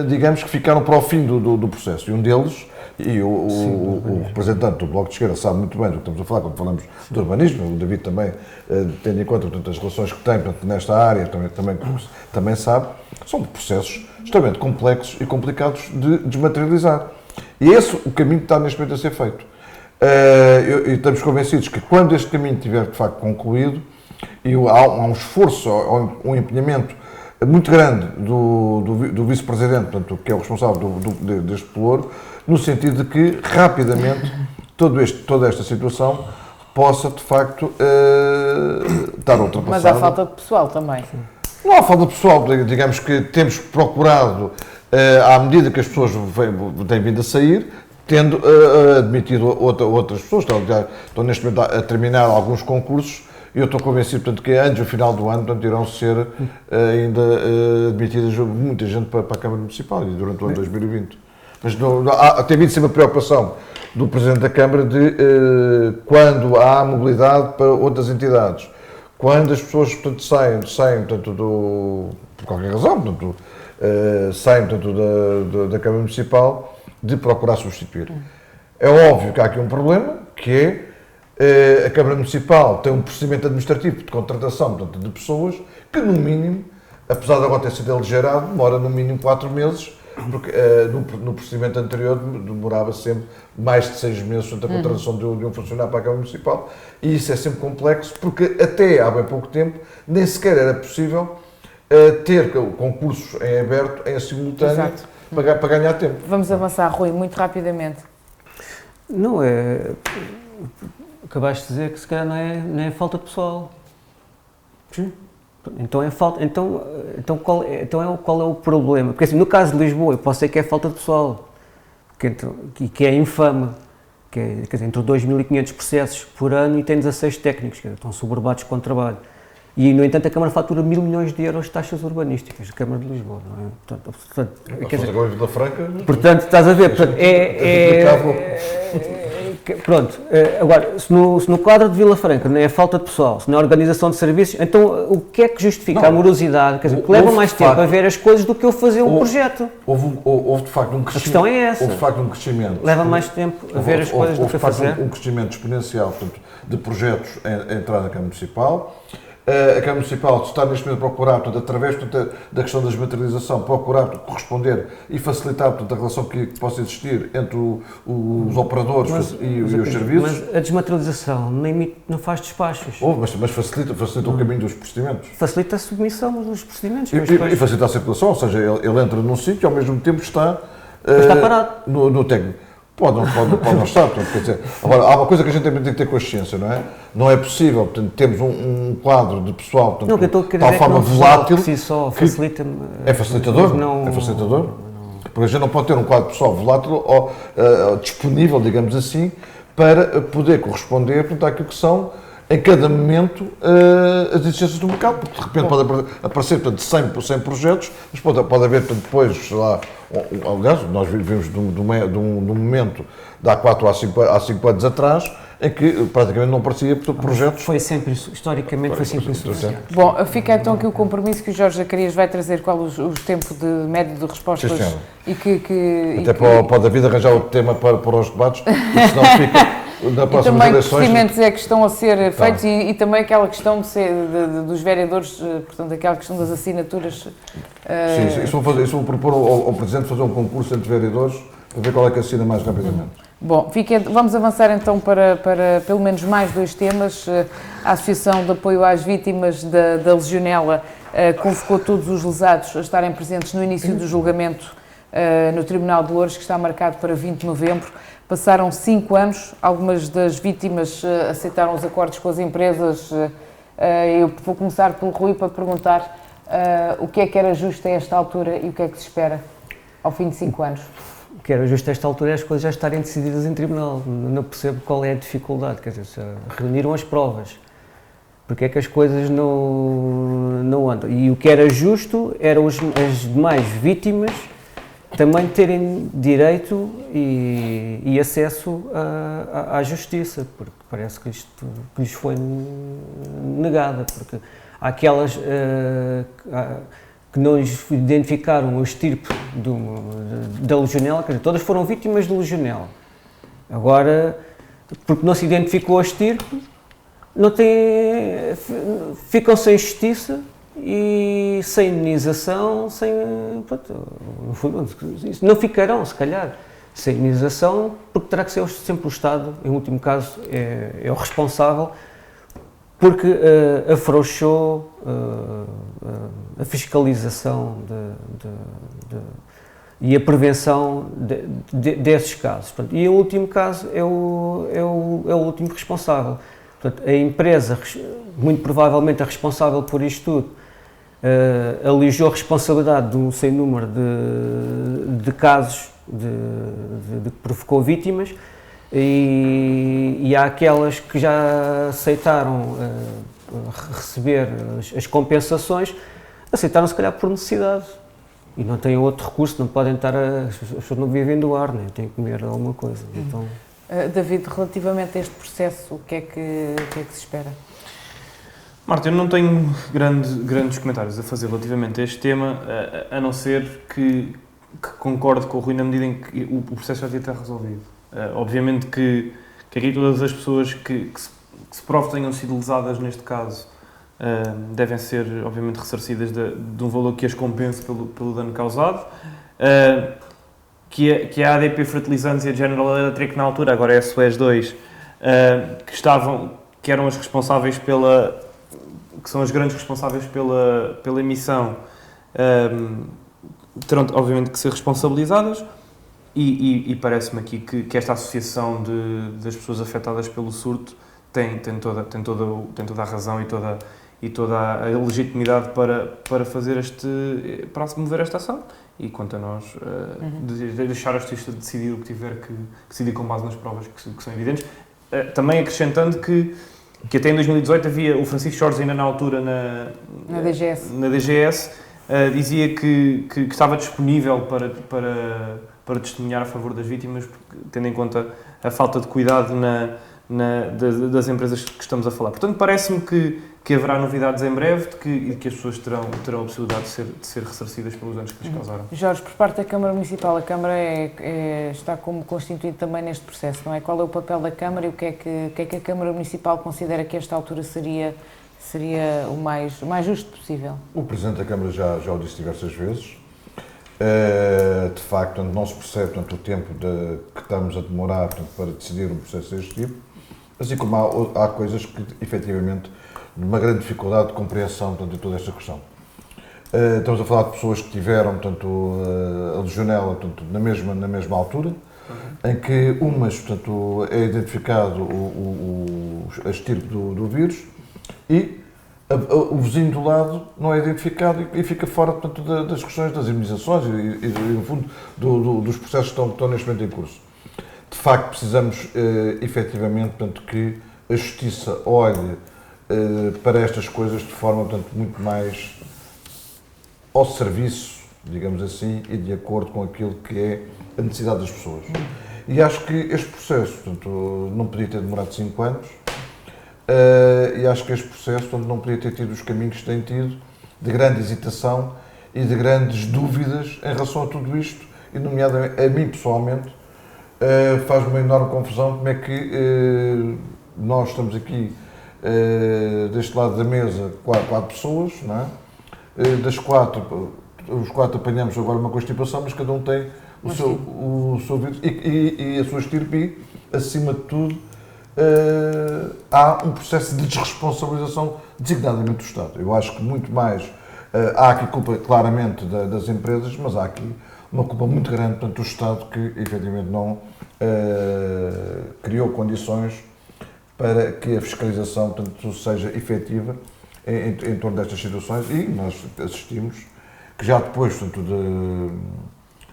digamos que ficaram para o fim do processo. E um deles, e o representante do Bloco de Esquerda sabe muito bem do que estamos a falar quando falamos de urbanismo, o David também, tendo em conta portanto, as relações que tem portanto, nesta área, também sabe, são processos extremamente complexos e complicados de desmaterializar. E esse é o caminho que está neste momento a ser feito. E estamos convencidos que quando este caminho estiver de facto concluído, e há um esforço, um empenhamento muito grande do vice-presidente, portanto, que é o responsável deste pelouro, no sentido de que rapidamente toda esta situação possa de facto estar ultrapassada. Mas há falta de pessoal também. Não há falta de pessoal, digamos que temos procurado, à medida que as pessoas têm vindo a sair, tendo admitido outras pessoas, estão neste momento a terminar alguns concursos. Eu estou convencido, portanto, que antes do final do ano, portanto, irão ser ainda admitidas muita gente para a Câmara Municipal e durante o ano 2020. Mas tem havido sempre a preocupação do Presidente da Câmara de quando há mobilidade para outras entidades, quando as pessoas, portanto, saem portanto, por qualquer razão, portanto, saem portanto, da Câmara Municipal, de procurar substituir. É óbvio que há aqui um problema, que é a Câmara Municipal tem um procedimento administrativo de contratação portanto, de pessoas que, no mínimo, apesar de agora ter sido aligerado, demora no mínimo 4 meses, porque no procedimento anterior demorava sempre mais de 6 meses portanto, a contratação de um funcionário para a Câmara Municipal, e isso é sempre complexo, porque até há bem pouco tempo nem sequer era possível ter concursos em aberto, em simultâneo, para ganhar tempo. Vamos avançar, Rui, muito rapidamente. Não é... Acabaste de dizer que se calhar não é falta de pessoal. Sim. Então é falta. Qual é o problema? Porque assim, no caso de Lisboa, eu posso dizer que é falta de pessoal, que é infame, quer dizer, entre 2.500 processos por ano e tem 16 técnicos, que estão soberbados com o trabalho. E, no entanto, a Câmara fatura 1.000 milhões de euros de taxas urbanísticas, a Câmara de Lisboa, não é? Portanto, estás a ver, pronto, agora, se no quadro de Vila Franca não é falta de pessoal, se não é organização de serviços, então o que é que justifica a morosidade? Quer dizer, que leva mais tempo a ver as coisas do que eu fazer um projeto. Houve de facto um crescimento. A questão é essa. Houve de facto um crescimento. Leva mais tempo a ver as coisas do que a fazer. Um crescimento exponencial portanto, de projetos a entrar na Câmara Municipal. A Câmara Municipal está neste momento a procurar, portanto, através portanto, da questão da desmaterialização, procurar corresponder e facilitar portanto, a relação que possa existir entre os operadores e os serviços. Mas a desmaterialização não faz despachos. Mas facilita o caminho dos procedimentos. Facilita a submissão dos procedimentos. E facilita a circulação, ou seja, ele entra num sítio e ao mesmo tempo está parado. No técnico. Pode não estar, portanto, quer dizer, agora, há uma coisa que a gente tem que ter consciência, não é? Não é possível, portanto, temos um quadro de pessoal, portanto, de tal forma volátil, que facilita-me. É facilitador, é facilitador, porque a gente não pode ter um quadro de pessoal volátil ou disponível, digamos assim, para poder corresponder, portanto, àquilo que são, em cada momento, as exigências do mercado, porque de repente pode aparecer, portanto, 100 projetos, mas pode haver, portanto, depois, sei lá, aliás, nós vivemos de um momento de há 4 a 5 anos atrás, em que praticamente não aparecia projetos. Foi sempre, historicamente, foi sempre insuficiente. Bom, fica então aqui o compromisso que o Jorge Zacarias vai trazer qual o tempo médio de respostas. Sim, pode a vida arranjar outro tema para os debates, porque senão fica... E também que procedimentos é que estão a ser feitos e também aquela questão dos vereadores, portanto, aquela questão das assinaturas. Sim, isso vou propor ao Presidente fazer um concurso entre vereadores para ver qual é que assina mais rapidamente. Bom, vamos avançar então para pelo menos mais 2 temas. A Associação de Apoio às Vítimas da Legionela convocou todos os lesados a estarem presentes no início do julgamento no Tribunal de Loures, que está marcado para 20 de novembro. Passaram 5 anos, algumas das vítimas aceitaram os acordos com as empresas Eu vou começar pelo Rui para perguntar o que é que era justo a esta altura e o que é que se espera ao fim de 5 anos. O que era justo a esta altura é as coisas já estarem decididas em tribunal. Não percebo qual é a dificuldade, quer dizer, reuniram as provas. Porque é que as coisas não andam? E o que era justo eram as demais vítimas também terem direito e acesso à justiça, porque parece que isto que lhes foi negada, porque há aquelas que não identificaram o estirpe da legionela, quer dizer, todas foram vítimas de legionela. Agora, porque não se identificou a estirpe, ficam sem justiça e sem indenização, não ficarão, se calhar, sem indenização, porque terá que ser sempre o Estado, em último caso, é o responsável, porque afrouxou a fiscalização e a prevenção desses casos. Portanto, e o último caso é o último responsável. Portanto, a empresa, muito provavelmente a responsável por isto tudo, alijou a responsabilidade de um sem número de casos de que provocou vítimas e há aquelas que já aceitaram receber as compensações, aceitaram se calhar por necessidade e não têm outro recurso, não podem estar, as pessoas não vivem do ar, nem têm que comer alguma coisa. Então, David, relativamente a este processo, o que é que se espera? Marta, eu não tenho grandes comentários a fazer relativamente a este tema, a não ser que concordo com o Rui na medida em que o processo já devia estar resolvido. Obviamente que aqui todas as pessoas que se prove tenham sido lesadas neste caso devem ser, obviamente, ressarcidas de um valor que as compense pelo dano causado. Que a ADP Fertilizantes e a General Electric na altura, agora é a Suez 2, que eram as responsáveis que são as grandes responsáveis pela emissão, terão obviamente que ser responsabilizadas e parece-me aqui que esta associação das pessoas afetadas pelo surto tem toda a razão e toda a legitimidade para fazer para mover esta ação. E quanto a nós, deixar a justiça decidir o que tiver que decidir com base nas provas que são evidentes. Também acrescentando que até em 2018 havia o Francisco Jorge, ainda na altura na DGS, dizia que estava disponível para testemunhar a favor das vítimas, tendo em conta a falta de cuidado das empresas que estamos a falar. Portanto, parece-me que haverá novidades em breve e que as pessoas terão a possibilidade de ser ressarcidas pelos danos que lhes causaram. Jorge, por parte da Câmara Municipal, a Câmara está como constituída também neste processo, não é? Qual é o papel da Câmara e o que é que a Câmara Municipal considera que esta altura seria o mais justo possível? O Presidente da Câmara já o disse diversas vezes. De facto, não se percebe o tempo que estamos a demorar para decidir um processo deste tipo, assim como há coisas que, efetivamente, uma grande dificuldade de compreensão de toda esta questão. Estamos a falar de pessoas que tiveram a legionela na mesma altura, em que umas é identificado a estirpe do vírus e o vizinho do lado não é identificado e fica fora das questões das imunizações e no fundo, dos processos que estão neste momento em curso. De facto, precisamos efetivamente que a Justiça olhe para estas coisas de forma muito mais ao serviço, digamos assim, e de acordo com aquilo que é a necessidade das pessoas. E acho que este processo não podia ter demorado 5 anos e acho que este processo não podia ter tido os caminhos que tem tido de grande hesitação e de grandes dúvidas em relação a tudo isto e, nomeadamente, a mim pessoalmente, faz-me uma enorme confusão como é que nós estamos aqui deste lado da mesa 4 pessoas, não é? Das 4, os 4 apanhamos agora uma constipação, mas cada um tem o seu vírus e a sua estirpe, acima de tudo, há um processo de desresponsabilização designadamente do Estado. Eu acho que muito mais, há aqui culpa claramente das empresas, mas há aqui uma culpa muito grande do Estado que efetivamente não criou condições para que a fiscalização, portanto, seja efetiva em torno destas situações, e nós assistimos que já depois, portanto,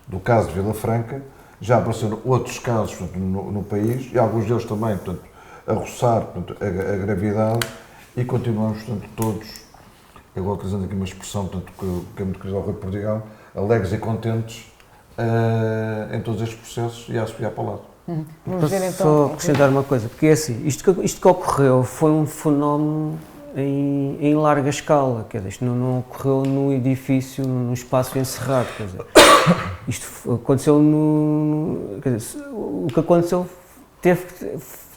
do caso de Vila Franca, já apareceram outros casos, portanto, no país, e alguns deles também, portanto, a roçar, portanto, a gravidade, e continuamos, portanto, todos, agora utilizando aqui uma expressão, portanto, que é muito querida ao Rui Perdigão, alegres e contentes em todos estes processos e a subir para o lado. Vamos ver então. Só acrescentar uma coisa, porque é assim, isto que ocorreu foi um fenómeno em larga escala, quer dizer, isto não ocorreu num edifício, num espaço encerrado, quer dizer, isto aconteceu quer dizer, o que aconteceu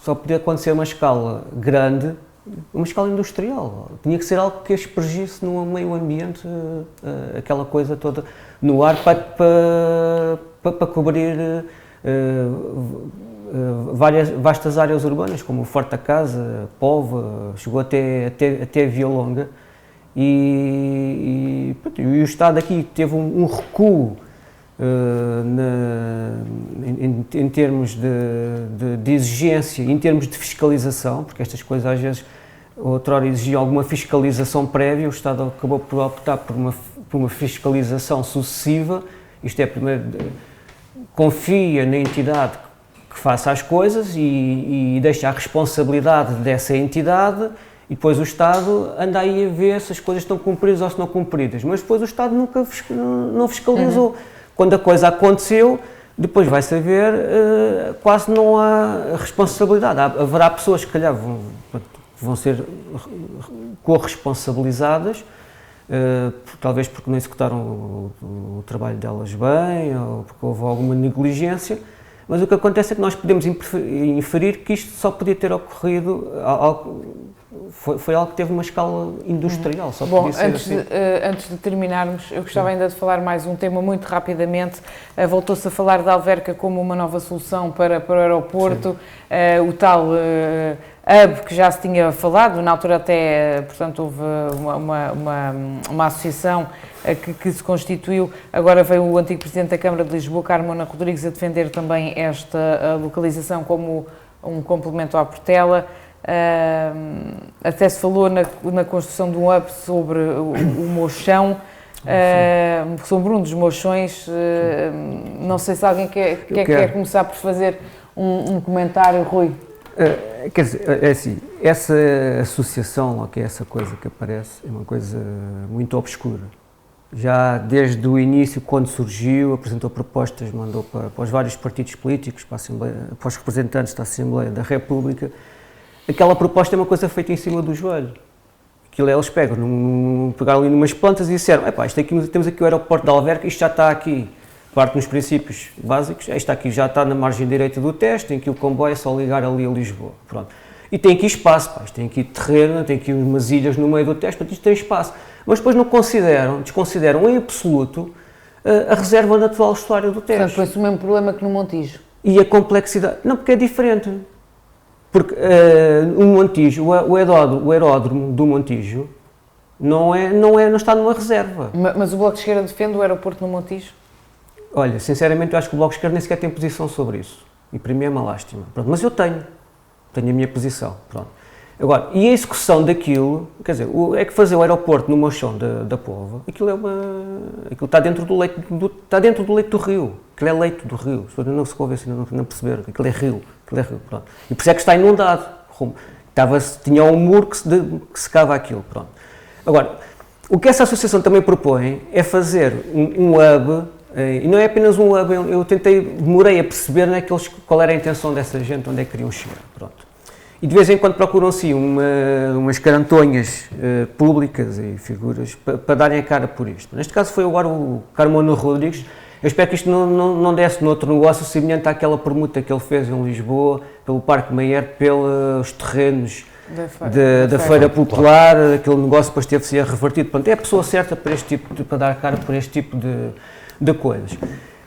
só podia acontecer a uma escala grande, uma escala industrial, tinha que ser algo que aspergisse no meio ambiente aquela coisa toda no ar para cobrir vastas áreas urbanas, como o Forte da Casa, Póvoa, chegou até Via Longa, e o Estado aqui teve um recuo em termos de exigência, em termos de fiscalização, porque estas coisas às vezes outrora exigiam alguma fiscalização prévia, o Estado acabou por optar por uma fiscalização sucessiva, isto é, primeiro confia na entidade que faça as coisas e deixa a responsabilidade dessa entidade, e depois o Estado anda aí a ver se as coisas estão cumpridas ou se não cumpridas, mas depois o Estado nunca não fiscalizou. Quando a coisa aconteceu, depois vai saber, quase não há responsabilidade. Haverá pessoas que, calhar, vão ser corresponsabilizadas, talvez porque não executaram o trabalho delas bem, ou porque houve alguma negligência, mas o que acontece é que nós podemos inferir que isto só podia ter ocorrido, foi algo que teve uma escala industrial, só podia ser assim. Antes de terminarmos, eu gostava ainda de falar mais um tema muito rapidamente. Voltou-se a falar da Alverca como uma nova solução para o aeroporto, o tal hub que já se tinha falado, na altura até, portanto, houve uma associação que se constituiu, agora veio o antigo Presidente da Câmara de Lisboa, Carmona Rodrigues, a defender também esta localização como um complemento à Portela. Até se falou na construção de um hub sobre o Mochão, sobre um dos mochões. Não sei se alguém quer começar por fazer um comentário, Rui. Quer dizer, é assim, essa associação, ou que é essa coisa que aparece, é uma coisa muito obscura. Já desde o início, quando surgiu, apresentou propostas, mandou para os vários partidos políticos, para os representantes da Assembleia da República. Aquela proposta é uma coisa feita em cima do joelho. Aquilo eles pegaram ali numas plantas e disseram: temos aqui o aeroporto de Alverca, isto já está aqui, parte nos princípios básicos, isto aqui já está na margem direita do Tejo, tem aqui o comboio, é só ligar ali a Lisboa. Pronto. E tem aqui espaço, isto tem aqui terreno, tem aqui umas ilhas no meio do Tejo, portanto isto tem espaço. Mas depois desconsideram em absoluto a reserva natural estuária do Tejo. Portanto, foi-se o mesmo problema que no Montijo. E a complexidade, não, porque é diferente. Porque o Montijo, o aeródromo do Montijo não está numa reserva. Mas o Bloco de Esquerda defende o aeroporto no Montijo? Olha, sinceramente eu acho que o Bloco de Esquerda nem sequer tem posição sobre isso. E para mim é uma lástima. Pronto, mas eu tenho a minha posição. Pronto. Agora, e a execução daquilo, quer dizer, é que fazer o aeroporto no Mochão da Póvoa, aquilo está dentro do leito do rio. Aquilo é leito do rio. Não se convence, não perceberam. Aquilo é rio. Pronto. E por isso é que está inundado. Tinha um muro que secava aquilo. Pronto. Agora, o que essa associação também propõe é fazer um hub, e não é apenas um hub, eu demorei a perceber qual era a intenção dessa gente, onde é que queriam chegar. Pronto. E de vez em quando procuram-se umas carantonhas públicas e figuras para darem a cara por isto. Neste caso foi agora o Carmona Rodrigues. Eu espero que isto não desse noutro negócio semelhante àquela permuta que ele fez em Lisboa, pelo Parque Mayer, pelos terrenos da Feira Popular, aquele negócio depois teve de ser revertido. Portanto, é a pessoa certa para dar a cara por este tipo de coisas.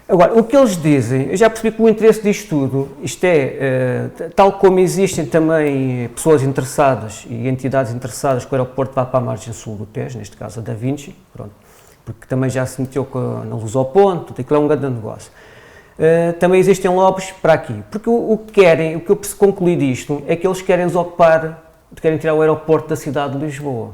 Agora, o que eles dizem, eu já percebi que o interesse disto tudo, isto é, tal como existem também pessoas interessadas e entidades interessadas que o aeroporto vá para a margem sul do Tejo, neste caso a Da Vinci, pronto, porque também já se meteu na Luz ao Ponto, aquilo é um grande negócio. também existem lobbies para aqui. Porque o que eu concluí disto é que eles querem desocupar, querem tirar o aeroporto da cidade de Lisboa.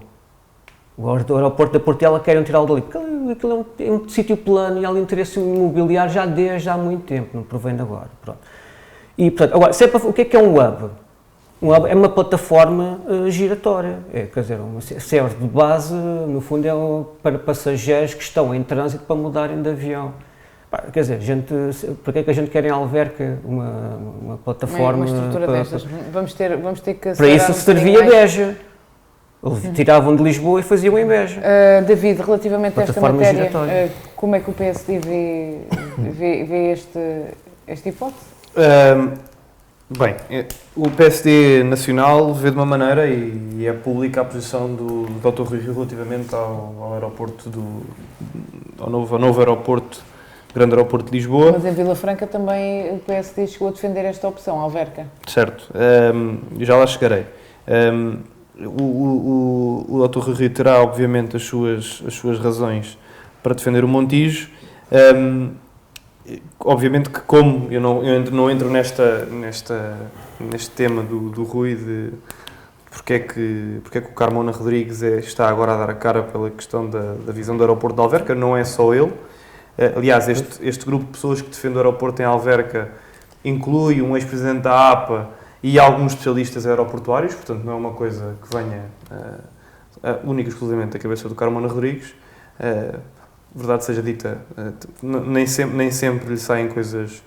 O aeroporto da Portela querem tirá-lo dali, porque aquilo é um sítio plano e há interesse imobiliário já desde há muito tempo, não provém de agora. Pronto. E, portanto, agora, o que é um hub? Um hub é uma plataforma giratória, quer dizer, serve de base, no fundo, para passageiros que estão em trânsito para mudarem de avião. Quer dizer, para que é que a gente quer em Alverca uma plataforma? Uma estrutura destas. Vamos ter que... Para isso servia Beja. Eles tiravam de Lisboa e faziam em Beja. David, relativamente a esta matéria, como é que o PSD vê esta hipótese? Bem, o PSD nacional vê de uma maneira e é pública a posição do Dr. Rui Rio relativamente ao aeroporto ao novo aeroporto, grande aeroporto de Lisboa. Mas em Vila Franca também o PSD chegou a defender esta opção, Alverca. Certo, já lá chegarei. O Dr. Rui Rio terá obviamente as suas razões para defender o Montijo. Obviamente que como eu não entro neste tema do Rui de porque é que o Carmona Rodrigues está agora a dar a cara pela questão da visão do aeroporto de Alverca, não é só ele. Aliás, este grupo de pessoas que defende o aeroporto em Alverca inclui um ex-presidente da APA e alguns especialistas aeroportuários, portanto não é uma coisa que venha única e exclusivamente da cabeça do Carmona Rodrigues. Verdade seja dita, nem sempre lhe saem coisas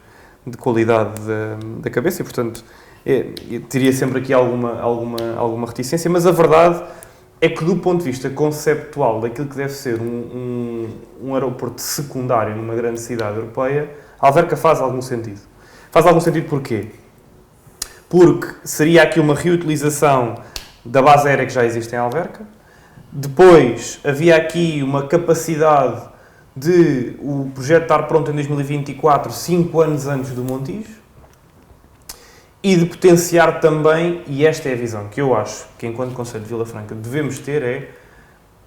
de qualidade da cabeça e, portanto, teria sempre aqui alguma reticência, mas a verdade é que, do ponto de vista conceptual daquilo que deve ser um aeroporto secundário numa grande cidade europeia, Alverca faz algum sentido. Faz algum sentido porquê? Porque seria aqui uma reutilização da base aérea que já existe em Alverca, depois havia aqui uma capacidade de o projeto estar pronto em 2024, 5 anos antes do Montijo, e de potenciar também, e esta é a visão que eu acho que enquanto Conselho de Vila Franca devemos ter,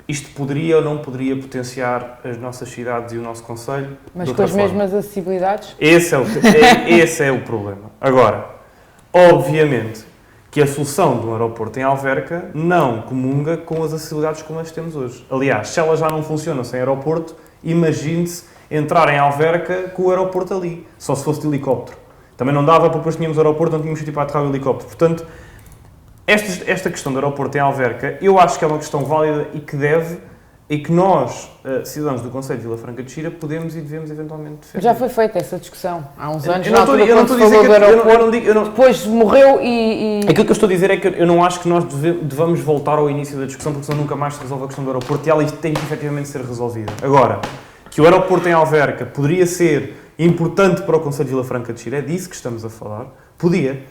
isto poderia ou não poderia potenciar as nossas cidades e o nosso Conselho de outra forma. Mas com as mesmas acessibilidades? Esse é o problema. Agora, obviamente que a solução de um aeroporto em Alverca não comunga com as acessibilidades como as temos hoje. Aliás, se elas já não funcionam sem aeroporto, imagine-se entrar em Alverca com o aeroporto ali, só se fosse de helicóptero. Também não dava, porque depois tínhamos aeroporto, não tínhamos sítio para aterrar o helicóptero. Portanto, esta questão do aeroporto em Alverca, eu acho que é uma questão válida e que nós, cidadãos do Conselho de Vila Franca de Xira, podemos e devemos eventualmente defender. Já foi feita essa discussão há uns anos, depois morreu e... Aquilo que eu estou a dizer é que eu não acho que nós devamos voltar ao início da discussão, porque senão nunca mais se resolve a questão do aeroporto e ela tem que efetivamente ser resolvida. Agora, que o aeroporto em Alverca poderia ser importante para o Conselho de Vila Franca de Xira, é disso que estamos a falar, podia.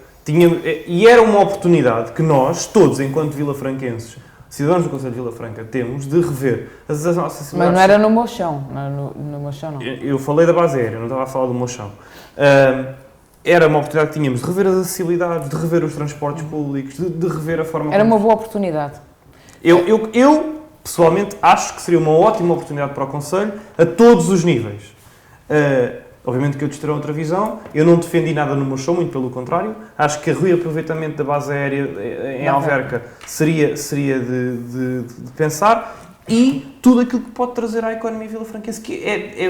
E era uma oportunidade que nós, todos, enquanto vilafranquenses, cidadãos do Conselho de Vila Franca, temos de rever as nossas cidades. Mas não era no Mochão, no Mochão não. Eu falei da base aérea, não estava a falar do Mochão. Era uma oportunidade que tínhamos de rever as acessibilidades, de rever os transportes públicos, de rever a forma... Era uma boa oportunidade. Eu, pessoalmente, acho que seria uma ótima oportunidade para o Conselho, a todos os níveis. Obviamente que eu terei outra visão, eu não defendi nada no Mochão, muito pelo contrário. Acho que o reaproveitamento da base aérea em Alverca seria de pensar, e tudo aquilo que pode trazer à economia vilafranquense, que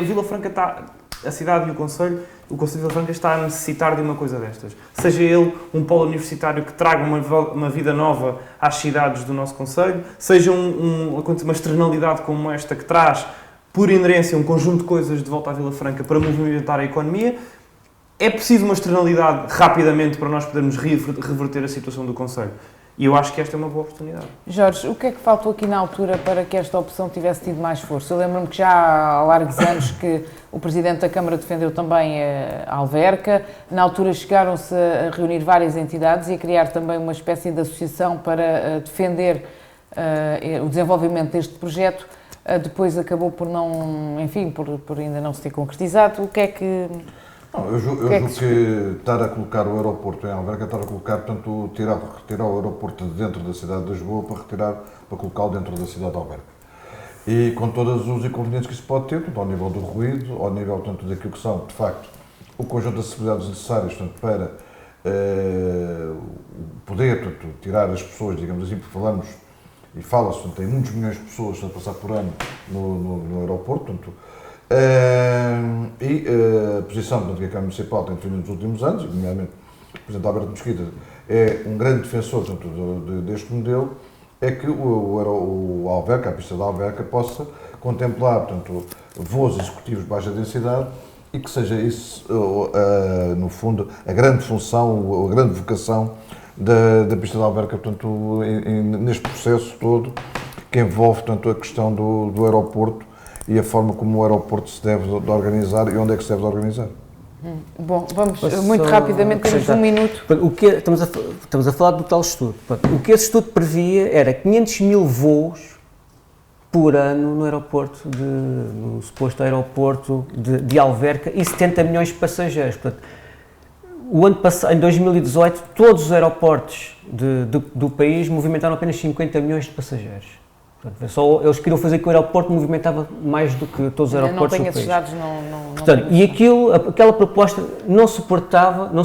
Vila Franca a cidade e o Conselho de Vila Franca está a necessitar de uma coisa destas. Seja ele um polo universitário que traga uma vida nova às cidades do nosso Conselho, seja uma externalidade como esta que traz, por inerência, um conjunto de coisas de volta à Vila Franca para movimentar a economia. É preciso uma externalidade rapidamente para nós podermos reverter a situação do Conselho. E eu acho que esta é uma boa oportunidade. Jorge, o que é que faltou aqui na altura para que esta opção tivesse tido mais força? Eu lembro-me que já há largos anos que o Presidente da Câmara defendeu também a Alverca. Na altura chegaram-se a reunir várias entidades e a criar também uma espécie de associação para defender o desenvolvimento deste projeto. Depois acabou por não, enfim, por ainda não se ter concretizado. O que é que... Não, eu julgo que estar a colocar o aeroporto em Alverca, estar a colocar, portanto, retirar o aeroporto de dentro da cidade de Lisboa para colocá-lo dentro da cidade de Alverca. E com todos os inconvenientes que isso pode ter, portanto, ao nível do ruído, ao nível, portanto, daquilo que são, de facto, o conjunto de acessibilidades necessárias, portanto, para poder, portanto, tirar as pessoas, digamos assim, porque falamos e fala-se, portanto, tem muitos milhões de pessoas a passar por ano no aeroporto, portanto, e a posição, portanto, que a Câmara Municipal tem defendido nos últimos anos, nomeadamente o Presidente Alberto Mesquita é um grande defensor, portanto, deste modelo, é que o Alverca, a pista da Alverca, possa contemplar, portanto, voos executivos de baixa densidade e que seja isso, no fundo, a grande função, a grande vocação da pista da Alverca, portanto, neste processo todo que envolve, portanto, a questão do aeroporto e a forma como o aeroporto se deve de organizar e onde é que se deve de organizar. Bom, vamos muito rapidamente, temos um minuto. Estamos a falar do tal estudo. O que esse estudo previa era 500 mil voos por ano no aeroporto, no suposto aeroporto de Alverca e 70 milhões de passageiros. Portanto, o ano passado, em 2018, todos os aeroportos do país movimentaram apenas 50 milhões de passageiros. Portanto, eles queriam fazer que o aeroporto movimentava mais do que todos os aeroportos do país. Não tenho esses dados, não. Portanto, e aquela proposta não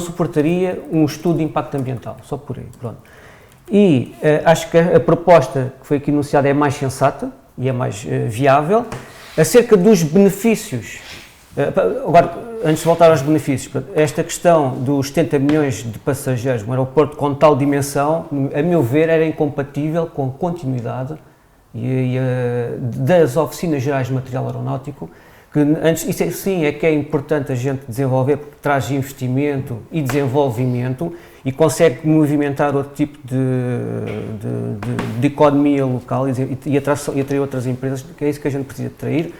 suportaria um estudo de impacto ambiental, só por aí, pronto. E acho que a proposta que foi aqui anunciada é mais sensata e é mais viável. Acerca dos benefícios, agora, antes de voltar aos benefícios, esta questão dos 70 milhões de passageiros, um aeroporto com tal dimensão, a meu ver, era incompatível com a continuidade das oficinas gerais de material aeronáutico, que antes, isso sim é que é importante a gente desenvolver, porque traz investimento e desenvolvimento e consegue movimentar outro tipo de economia local e atrair outras empresas, que é isso que a gente precisa atrair.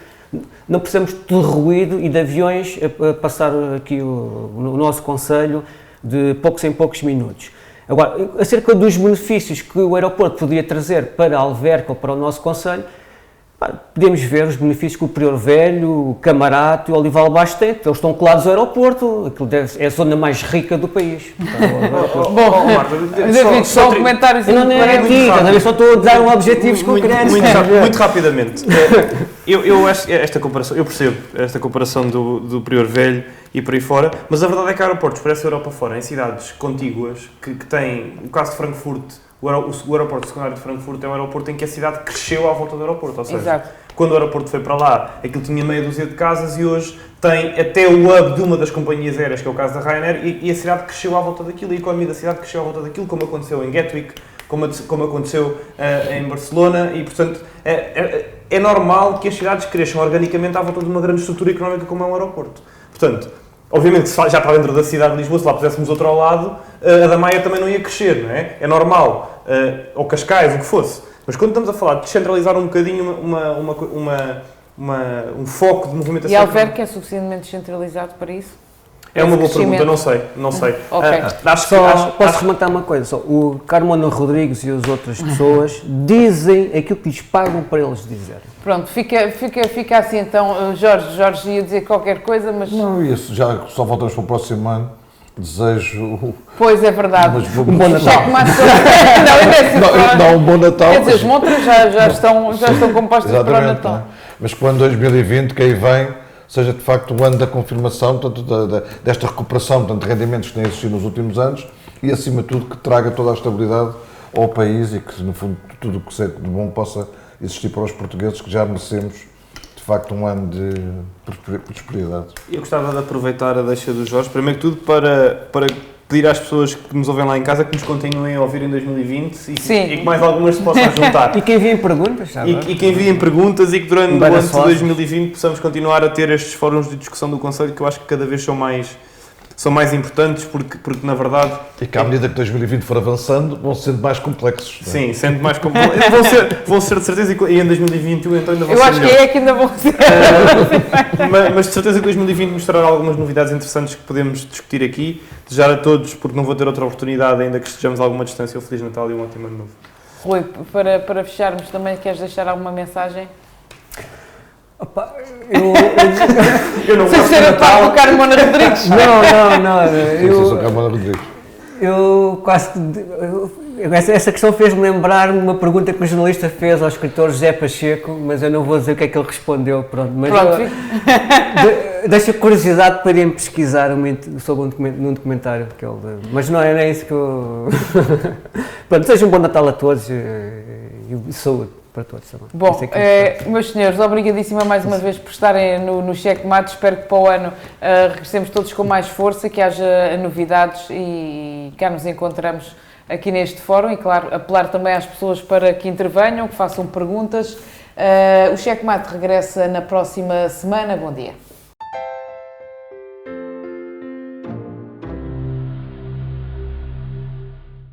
Não precisamos de ruído e de aviões a passar aqui no nosso concelho de poucos em poucos minutos. Agora, acerca dos benefícios que o aeroporto poderia trazer para a Alverca ou para o nosso concelho, podemos ver os benefícios que o Prior Velho, o Camarato e o Olival Baixo têm, eles estão colados ao aeroporto, aquilo é a zona mais rica do país. David, só um comentário. Não é aqui, eu só estou a dar objetivos concretos. Muito rapidamente. Eu acho esta comparação, eu percebo esta comparação do Prior Velho e por aí fora, mas a verdade é que há aeroportos por essa Europa fora, em cidades contíguas, que têm, o caso de Frankfurt, o aeroporto secundário de Frankfurt é um aeroporto em que a cidade cresceu à volta do aeroporto, ou seja, exato, quando o aeroporto foi para lá, aquilo tinha meia dúzia de casas e hoje tem até o hub de uma das companhias aéreas, que é o caso da Ryanair, e a cidade cresceu à volta daquilo, e a economia da cidade cresceu à volta daquilo, como aconteceu em Gatwick, como aconteceu em Barcelona, e portanto é normal que as cidades cresçam organicamente à volta de uma grande estrutura económica como é um aeroporto. Portanto, obviamente, se já está dentro da cidade de Lisboa, se lá puséssemos outro ao lado, a da Maia também não ia crescer, não é? É normal, ou Cascais, o que fosse. Mas quando estamos a falar de descentralizar um bocadinho um foco de movimentação... E Alverca é suficientemente descentralizado para isso? É uma boa pergunta, não sei. Okay. Posso rematar uma coisa? O Carmona Rodrigues e as outras pessoas dizem aquilo que lhes pagam para eles dizerem. Pronto, fica assim então. Jorge ia dizer qualquer coisa, mas... Não, isso já só voltamos para o próximo ano. Desejo... Pois é verdade. Um bom Natal. Não, um bom Natal. Quer dizer, as montras já estão compostas para o Natal. Não é? Mas quando 2020, que aí vem, seja de facto o ano da confirmação, portanto, desta recuperação, portanto, de rendimentos que têm existido nos últimos anos e, acima de tudo, que traga toda a estabilidade ao país e que, no fundo, tudo o que seja de bom possa existir para os portugueses, que já merecemos, de facto, um ano de prosperidade. Eu gostava de aproveitar a deixa do Jorge, primeiro que tudo, para pedir às pessoas que nos ouvem lá em casa que nos continuem a ouvir em 2020 e que mais algumas se possam juntar. E que enviem perguntas, sabe? E que enviem perguntas e que durante o ano de 2020 possamos continuar a ter estes fóruns de discussão do Conselho, que eu acho que cada vez são mais importantes, porque na verdade... E que à medida que 2020 for avançando, vão sendo mais complexos. Não é? Sim, sendo mais complexos. vão ser de certeza, e em 2021 então ainda vão ser. Eu acho que é que ainda vão ser. Mas de certeza que 2020 mostrará algumas novidades interessantes que podemos discutir aqui. Desejar a todos, porque não vou ter outra oportunidade, ainda que estejamos a alguma distância, um Feliz Natal e um ótimo ano novo. Rui, para fecharmos também, queres deixar alguma mensagem? Opa, eu não sem ser a par do Carmona Rodrigues. Não. Eu quase que... Essa questão fez-me lembrar uma pergunta que o jornalista fez ao escritor José Pacheco, mas eu não vou dizer o que é que ele respondeu. Pronto, mas deixa curiosidade para irem pesquisar sobre num documentário que ele. Mas não é isso que eu. Pronto, seja um bom Natal a todos e saúde para todos também. Bom, meus senhores, obrigadíssima mais uma vez por estarem no Checkmate. Espero que para o ano regressemos todos com mais força, que haja novidades e cá nos encontramos aqui neste fórum e, claro, apelar também às pessoas para que intervenham, que façam perguntas. O Checkmate regressa na próxima semana. Bom dia.